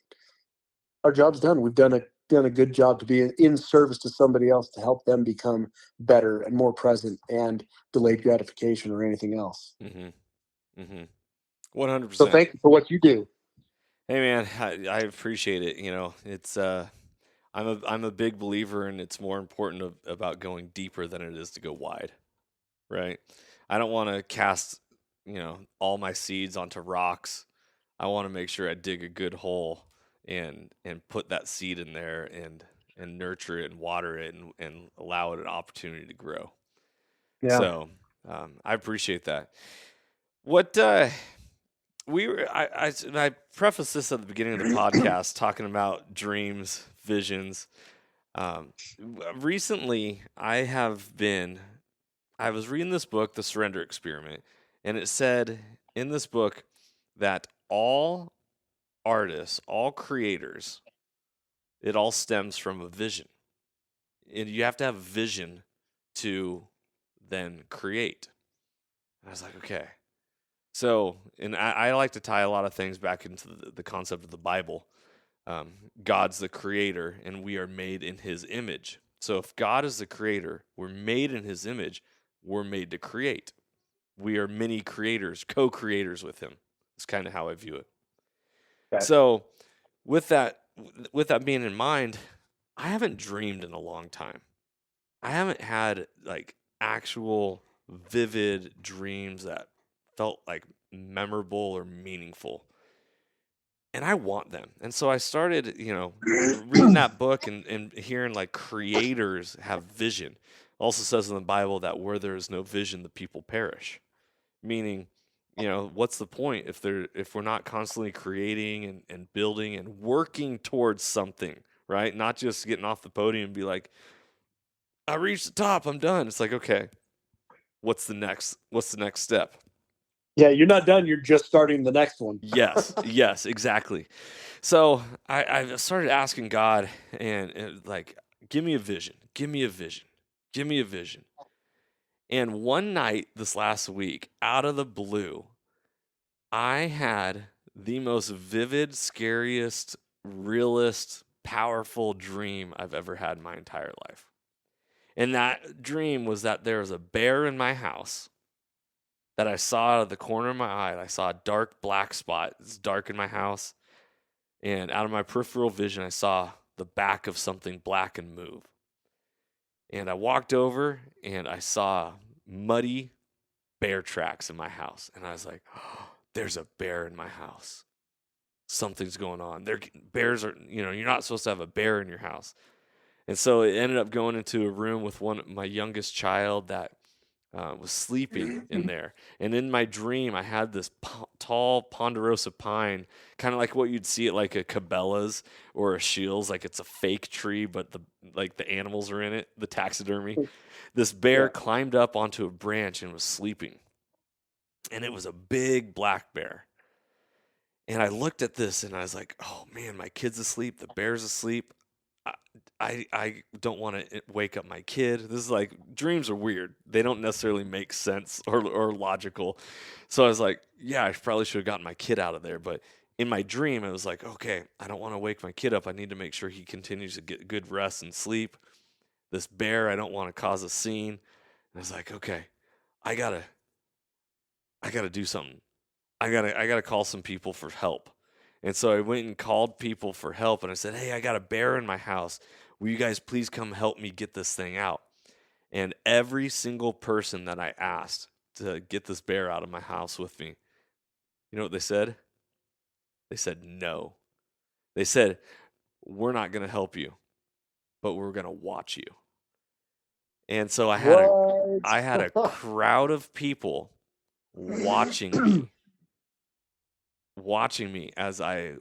our job's done. We've done a good job to be in service to somebody else, to help them become better and more present and delayed gratification or anything else. Mm-hmm. Mm-hmm. 100%. So thank you for what you do. Hey man, I appreciate it. It's I'm a big believer, and it's more important about going deeper than it is to go wide, right? I don't want to cast all my seeds onto rocks. I want to make sure I dig a good hole and put that seed in there and nurture it and water it and allow it an opportunity to grow. Yeah. So I appreciate that. What I prefaced this at the beginning of the podcast talking about dreams, visions. Recently, I was reading this book, The Surrender Experiment, and it said in this book that all artists, all creators, it all stems from a vision. And you have to have a vision to then create. And I was like, okay. So, and I like to tie a lot of things back into the concept of the Bible. God's the creator, and we are made in his image. So if God is the creator, we're made in his image, we're made to create. We are many creators, co-creators with him. That's kind of how I view it. Okay. So with that being in mind, I haven't dreamed in a long time. I haven't had like actual vivid dreams that felt like memorable or meaningful. And I want them. And so I started, reading that book and hearing like creators have vision. It also says in the Bible that where there is no vision, the people perish. Meaning, what's the point if we're not constantly creating and building and working towards something, right? Not just getting off the podium and be like, I reached the top, I'm done. It's like, okay, what's the next step? Yeah, you're not done. You're just starting the next one. Yes, exactly. So I started asking God and like, give me a vision. And one night this last week, out of the blue, I had the most vivid, scariest, realist, powerful dream I've ever had in my entire life. And that dream was that there was a bear in my house that I saw out of the corner of my eye. I saw a dark black spot. It's dark in my house. And out of my peripheral vision, I saw the back of something black and move. And I walked over and I saw muddy bear tracks in my house. And I was like, oh, there's a bear in my house. Something's going on. Bears are, you're not supposed to have a bear in your house. And so it ended up going into a room with my youngest child that was sleeping in there. And in my dream, I had this tall ponderosa pine, kind of like what you'd see at like a Cabela's or a Shields, like it's a fake tree, but the animals are in it, the taxidermy. This bear climbed up onto a branch and was sleeping. And it was a big black bear. And I looked at this and I was like, oh man, my kid's asleep, the bear's asleep. I don't want to wake up my kid. This is like, dreams are weird. They don't necessarily make sense or logical. So I was like, yeah, I probably should have gotten my kid out of there. But in my dream, I was like, okay, I don't want to wake my kid up. I need to make sure he continues to get good rest and sleep. This bear, I don't want to cause a scene. And I was like, okay, I gotta do something. I gotta call some people for help. And so I went and called people for help, and I said, hey, I got a bear in my house. Will you guys please come help me get this thing out? And every single person that I asked to get this bear out of my house with me, you know what they said? They said no. They said, we're not going to help you, but we're going to watch you. And so I had a crowd of people watching me as I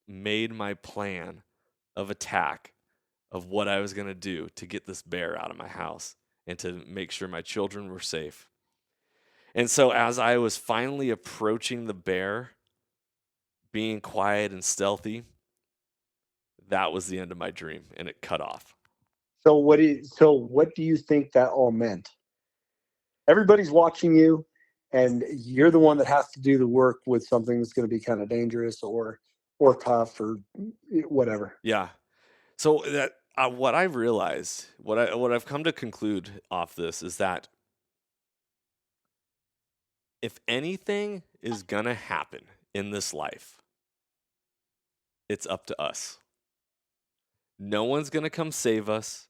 made my plan of attack of what I was going to do to get this bear out of my house and to make sure my children were safe. And so as I was finally approaching the bear, being quiet and stealthy, that was the end of my dream, and it cut off. So what do you think that all meant? Everybody's watching you, and you're the one that has to do the work with something that's going to be kind of dangerous or tough or whatever. Yeah. So that what I realized, what I've come to conclude off this is that if anything is going to happen in this life, it's up to us. No one's going to come save us.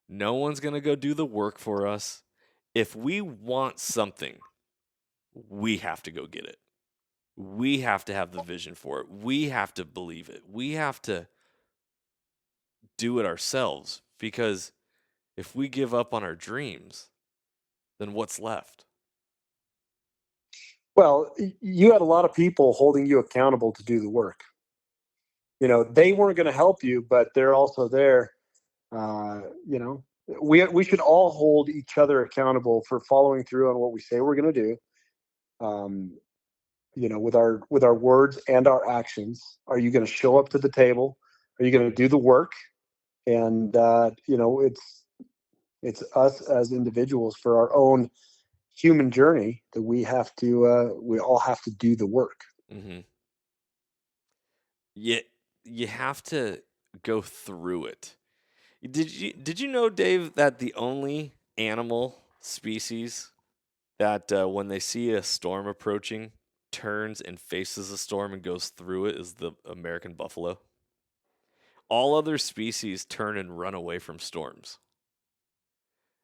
No one's going to go do the work for us. If we want something, we have to go get it. We have to have the vision for it. We have to believe it. We have to do it ourselves, because if we give up on our dreams, then what's left? Well, you had a lot of people holding you accountable to do the work. They weren't going to help you, but they're also there. We should all hold each other accountable for following through on what we say we're going to do. With our words and our actions. Are you going to show up to the table? Are you going to do the work? And it's us as individuals for our own human journey that we all have to do the work. Mm-hmm. You have to go through it. Did you know, Dave, that the only animal species that when they see a storm approaching turns and faces a storm and goes through it is the American buffalo? All other species turn and run away from storms.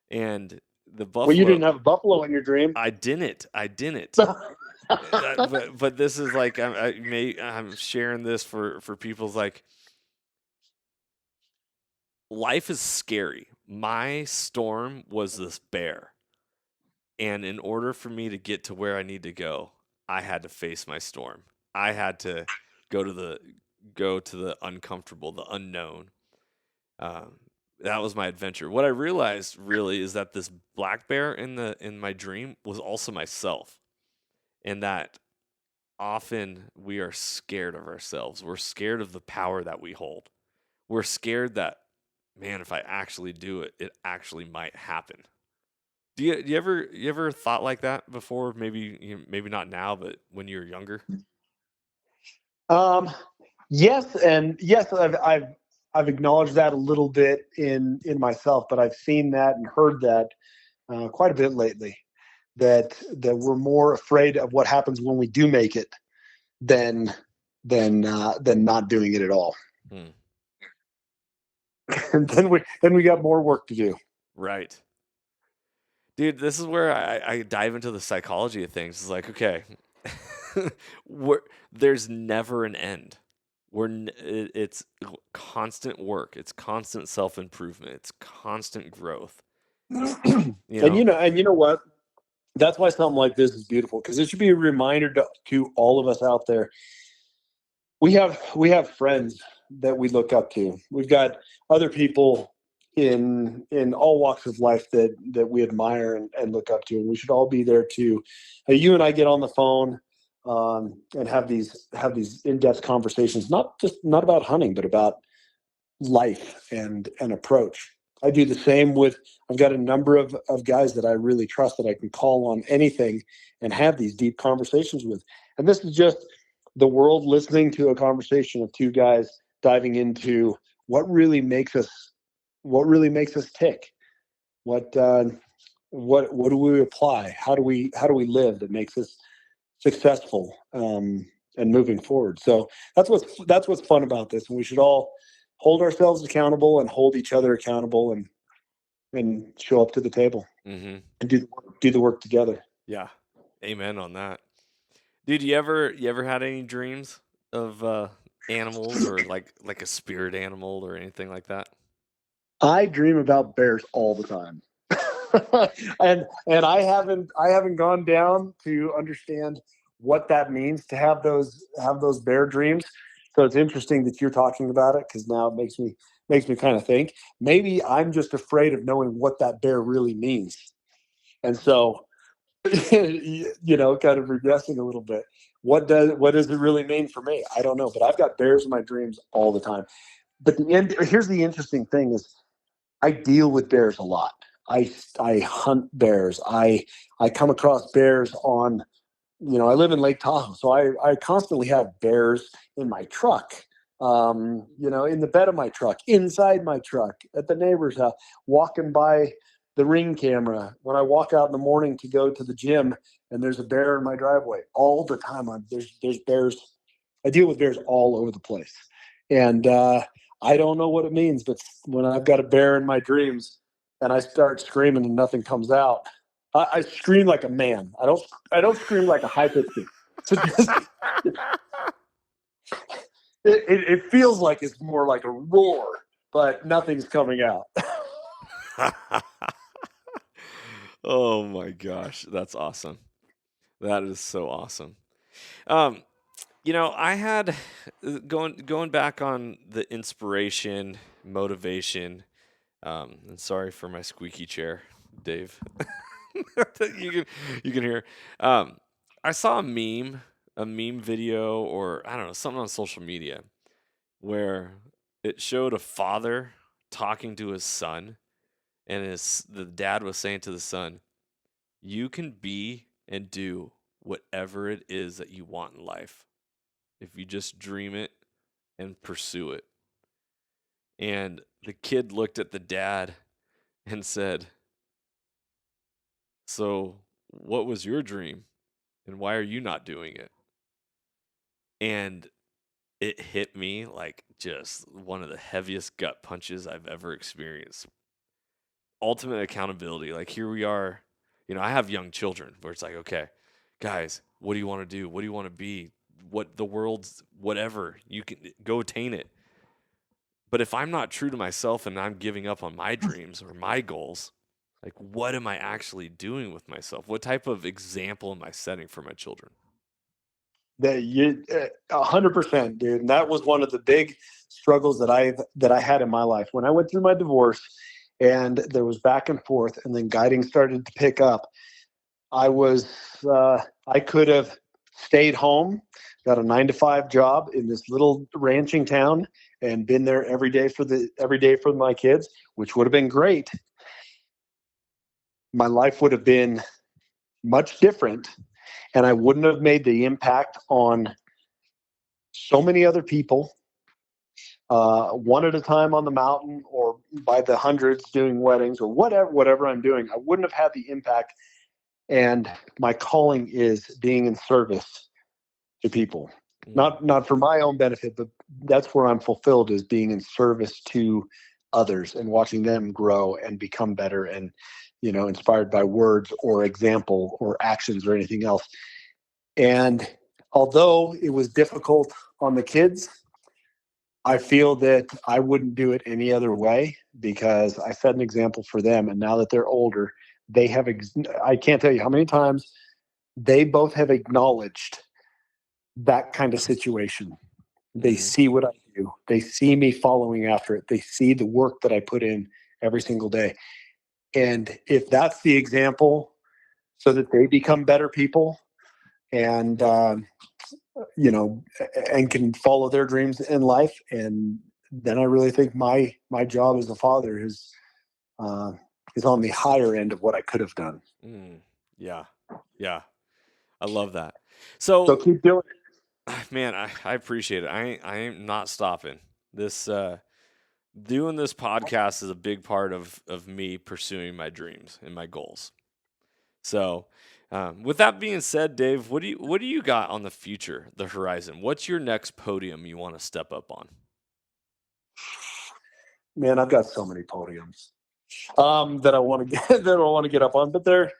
And the buffalo... Well, you didn't have a buffalo in your dream. I didn't. But this is like, I'm sharing this for people's, like, life is scary. My storm was this bear. And in order for me to get to where I need to go, I had to face my storm. I had to go to the uncomfortable, the unknown. That was my adventure. What I realized really is that this black bear in my dream was also myself, and that often we are scared of ourselves. We're scared of the power that we hold. We're scared that, man, if I actually do it, it actually might happen. Do you ever thought like that before? Maybe not now, but when you were younger. Yes, and yes, I've acknowledged that a little bit in myself, but I've seen that and heard that quite a bit lately. That we're more afraid of what happens when we do make it than not doing it at all. And then we got more work to do. Right. Dude, this is where I dive into the psychology of things. It's like, okay, there's never an end. It's constant work. It's constant self-improvement. It's constant growth. And you know what? That's why something like this is beautiful, because it should be a reminder to all of us out there. We have friends that we look up to. We've got other people in all walks of life that we admire and look up to, and we should all be there too. You and I get on the phone and have these in-depth conversations, not about hunting, but about life and approach. I do the same I've got a number of guys that I really trust that I can call on anything and have these deep conversations with. And this is just the world listening to a conversation of two guys diving into what really makes us tick. What do we apply? How do we live that makes us successful and moving forward? So that's what's fun about this, and we should all hold ourselves accountable and hold each other accountable and show up to the table and do the work together. Yeah, amen on that. Dude, you ever had any dreams of animals or like a spirit animal or anything like that? I dream about bears all the time. and I haven't gone down to understand what that means to have those bear dreams. So it's interesting that you're talking about it, because now it makes me kind of think maybe I'm just afraid of knowing what that bear really means. And so, kind of regressing a little bit. What does it really mean for me? I don't know, but I've got bears in my dreams all the time. But here's the interesting thing is I deal with bears a lot. I hunt bears. I come across bears on, I live in Lake Tahoe, so I constantly have bears in my truck, in the bed of my truck, inside my truck, at the neighbor's house, walking by the Ring camera. When I walk out in the morning to go to the gym and there's a bear in my driveway, all the time, there's bears. I deal with bears all over the place. And I don't know what it means, but when I've got a bear in my dreams and I start screaming and nothing comes out, I scream like a man. I don't scream like a high pitched kid. So just, it feels like it's more like a roar, but nothing's coming out. Oh my gosh, that's awesome. That is so awesome. I had going back on the inspiration, motivation. And sorry for my squeaky chair, Dave. you can hear. I saw a meme video, or I don't know, something on social media where it showed a father talking to his son, and the dad was saying to the son, "You can be and do whatever it is that you want in life if you just dream it and pursue it." And the kid looked at the dad and said, "So, what was your dream? And why are you not doing it?" And it hit me like just one of the heaviest gut punches I've ever experienced. Ultimate accountability. Like, here we are. I have young children where it's like, okay, guys, what do you want to do? What do you want to be? What the world's whatever. You can go attain it. But if I'm not true to myself and I'm giving up on my dreams or my goals, like, what am I actually doing with myself? What type of example am I setting for my children? That you 100%, dude. And that was one of the big struggles that I had in my life when I went through my divorce, and there was back and forth, and then guiding started to pick up. I could have stayed home, got a 9-to-5 job in this little ranching town, and been there every day for my kids, which would have been great. My life would have been much different, and I wouldn't have made the impact on so many other people, one at a time on the mountain, or by the hundreds doing weddings, or whatever I'm doing. I wouldn't have had the impact. And my calling is being in service to people, not for my own benefit, but that's where I'm fulfilled, is being in service to others and watching them grow and become better, and inspired by words or example or actions or anything else. And although it was difficult on the kids, I feel that I wouldn't do it any other way, because I set an example for them. And now that they're older, I can't tell you how many times they both have acknowledged that kind of situation. They see what I do. They see me following after it. They see the work that I put in every single day. And if that's the example, so that they become better people, and and can follow their dreams in life, and then I really think my job as a father is on the higher end of what I could have done. Yeah, I love that. So keep doing it, man. I appreciate it. I am not stopping this. Doing this podcast is a big part of me pursuing my dreams and my goals. So, with that being said, Dave, what do you got on the future, the horizon? What's your next podium you want to step up on? Man, I've got so many podiums that I want to get up on, but they're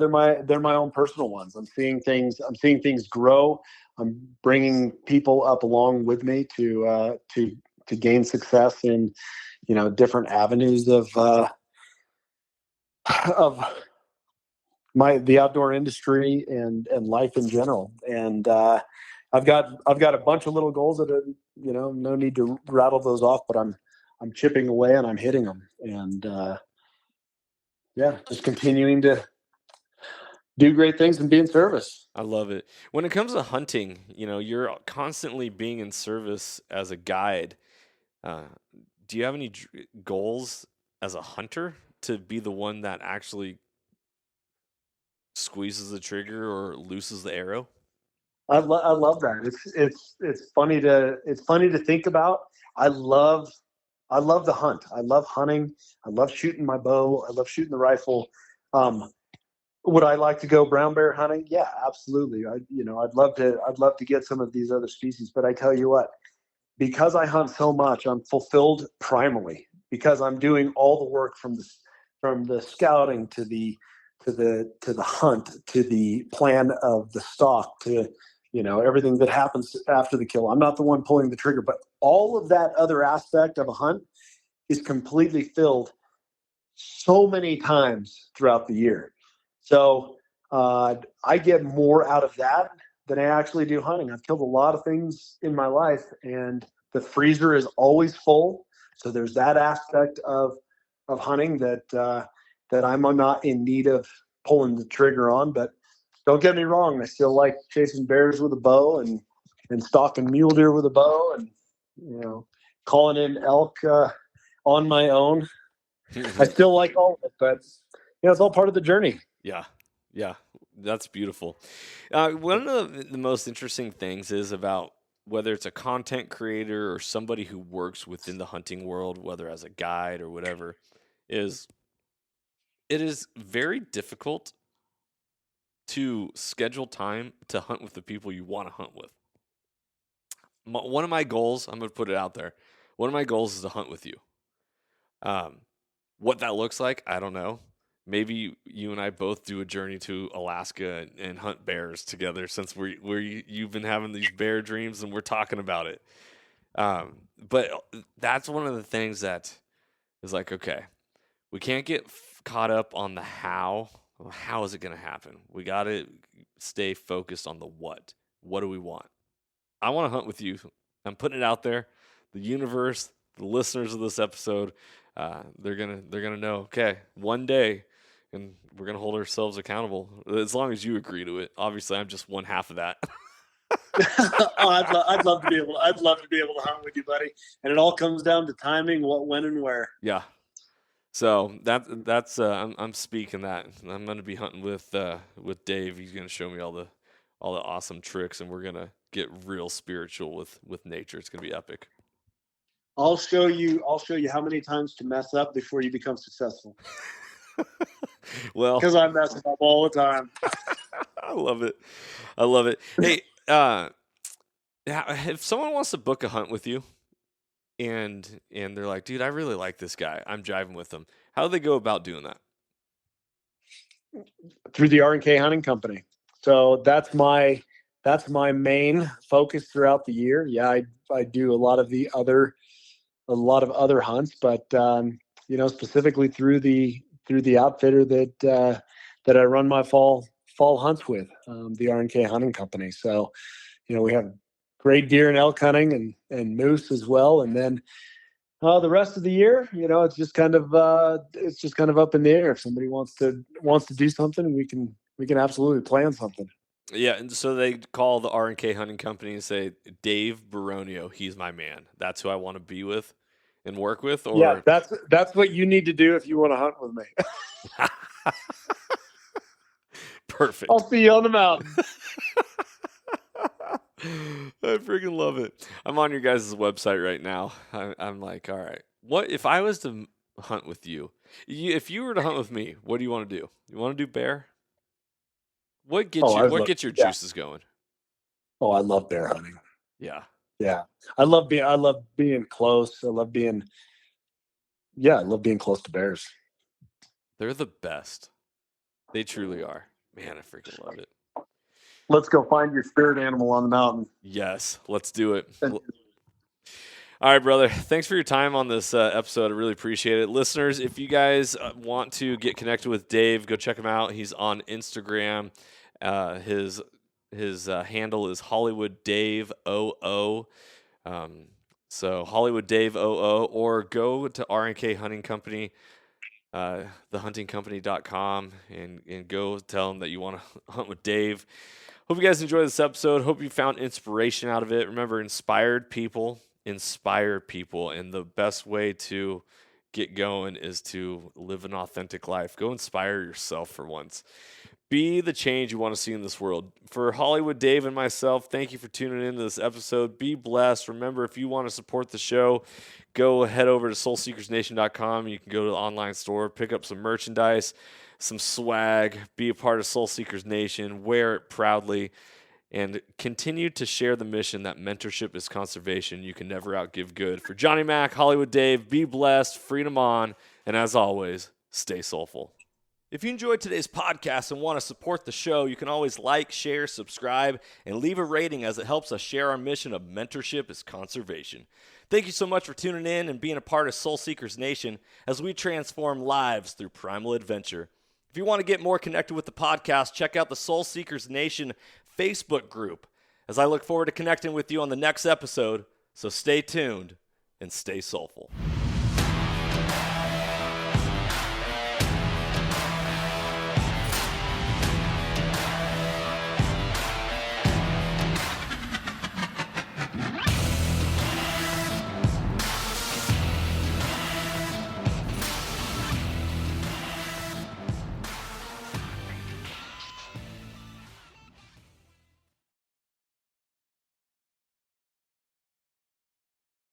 my own personal ones. I'm seeing things grow. I'm bringing people up along with me to gain success in different avenues of the outdoor industry and life in general. And I've got a bunch of little goals that are, no need to rattle those off, but I'm chipping away and I'm hitting them, and just continuing to do great things and be in service. I love it. When it comes to hunting, you're constantly being in service as a guide. Do you have any goals as a hunter to be the one that actually squeezes the trigger or looses the arrow? I love that. It's funny to think about. I love the hunt. I love hunting. I love shooting my bow. I love shooting the rifle. Would I like to go brown bear hunting? Yeah, absolutely. I'd love to get some of these other species, but I tell you what, because I hunt so much, I'm fulfilled primally because I'm doing all the work from the scouting to the hunt to the plan of the stalk to everything that happens after the kill. I'm not the one pulling the trigger, but all of that other aspect of a hunt is completely filled so many times throughout the year. So I get more out of that than I actually do hunting. I've killed a lot of things in my life, and the freezer is always full. So there's that aspect of hunting that I'm not in need of pulling the trigger on. But don't get me wrong, I still like chasing bears with a bow and stalking mule deer with a bow, and calling in elk on my own. I still like all of it, but it's all part of the journey. Yeah, that's beautiful. One of the most interesting things is about whether it's a content creator or somebody who works within the hunting world, whether as a guide or whatever, is it is very difficult to schedule time to hunt with the people you want to hunt with. One of my goals, I'm going to put it out there, one of my goals is to hunt with you. What that looks like, I don't know. Maybe you and I both do a journey to Alaska and hunt bears together, since you've been having these bear dreams and we're talking about it. But that's one of the things that is like, okay, we can't get caught up on the how. How is it going to happen? We got to stay focused on the what. What do we want? I want to hunt with you. I'm putting it out there. The universe, the listeners of this episode, they're gonna know. Okay, one day, and we're gonna hold ourselves accountable as long as you agree to it. Obviously, I'm just one half of that. I'd love to be able to hunt with you, buddy. And it all comes down to timing, what, when, and where. Yeah. So that's I'm speaking that. I'm gonna be hunting with Dave. He's gonna show me all the awesome tricks, and we're gonna get real spiritual with nature. It's gonna be epic. I'll show you how many times to mess up before you become successful. Well, because I'm messing up all the time. I love it. Hey, if someone wants to book a hunt with you, and they're like, dude, I really like this guy, I'm driving with them, how do they go about doing that? Through the R&K Hunting Company. So that's my main focus throughout the year. Yeah, I do a lot of other hunts, but specifically through the outfitter that I run my fall hunts with, the R&K Hunting Company. So we have great deer and elk hunting and moose as well, and then the rest of the year, it's just kind of up in the air. If somebody wants to do something, we can absolutely plan something. Yeah, and so they call the R&K Hunting Company and say, Dave Beronio, he's my man. That's who I want to be with and work with. Or yeah, that's what you need to do if you want to hunt with me. Perfect. I'll see you on the mountain. I freaking love it. I'm on your guys' website right now. I'm like, all right, what if I was to hunt with you? If you were to hunt with me, what do you want to do? You want to do bear? What gets your juices going? Oh, I love bear hunting. Yeah. Yeah. I love being close. I love being close to bears. They're the best. They truly are. Man, I freaking love it. Let's go find your spirit animal on the mountain. Yes, let's do it. All right, brother. Thanks for your time on this episode. I really appreciate it. Listeners, if you guys want to get connected with Dave, go check him out. He's on Instagram. His His handle is Hollywood Dave OO. So Hollywood Dave OO, or go to R&K Hunting Company, thehuntingcompany.com, and go tell them that you want to hunt with Dave. Hope you guys enjoyed this episode. Hope you found inspiration out of it. Remember, inspire people, and the best way to get going is to live an authentic life. Go inspire yourself for once. Be the change you want to see in this world. For Hollywood Dave and myself, thank you for tuning into this episode. Be blessed. Remember, if you want to support the show, go head over to soulseekersnation.com. You can go to the online store, pick up some merchandise, some swag, be a part of Soul Seekers Nation, wear it proudly, and continue to share the mission that mentorship is conservation. You can never outgive good. For Johnny Mac, Hollywood Dave, be blessed, freedom on, and as always, stay soulful. If you enjoyed today's podcast and want to support the show, you can always like, share, subscribe, and leave a rating, as it helps us share our mission of mentorship is conservation. Thank you so much for tuning in and being a part of Soul Seekers Nation as we transform lives through primal adventure. If you want to get more connected with the podcast, check out the Soul Seekers Nation Facebook group, as I look forward to connecting with you on the next episode. So stay tuned and stay soulful.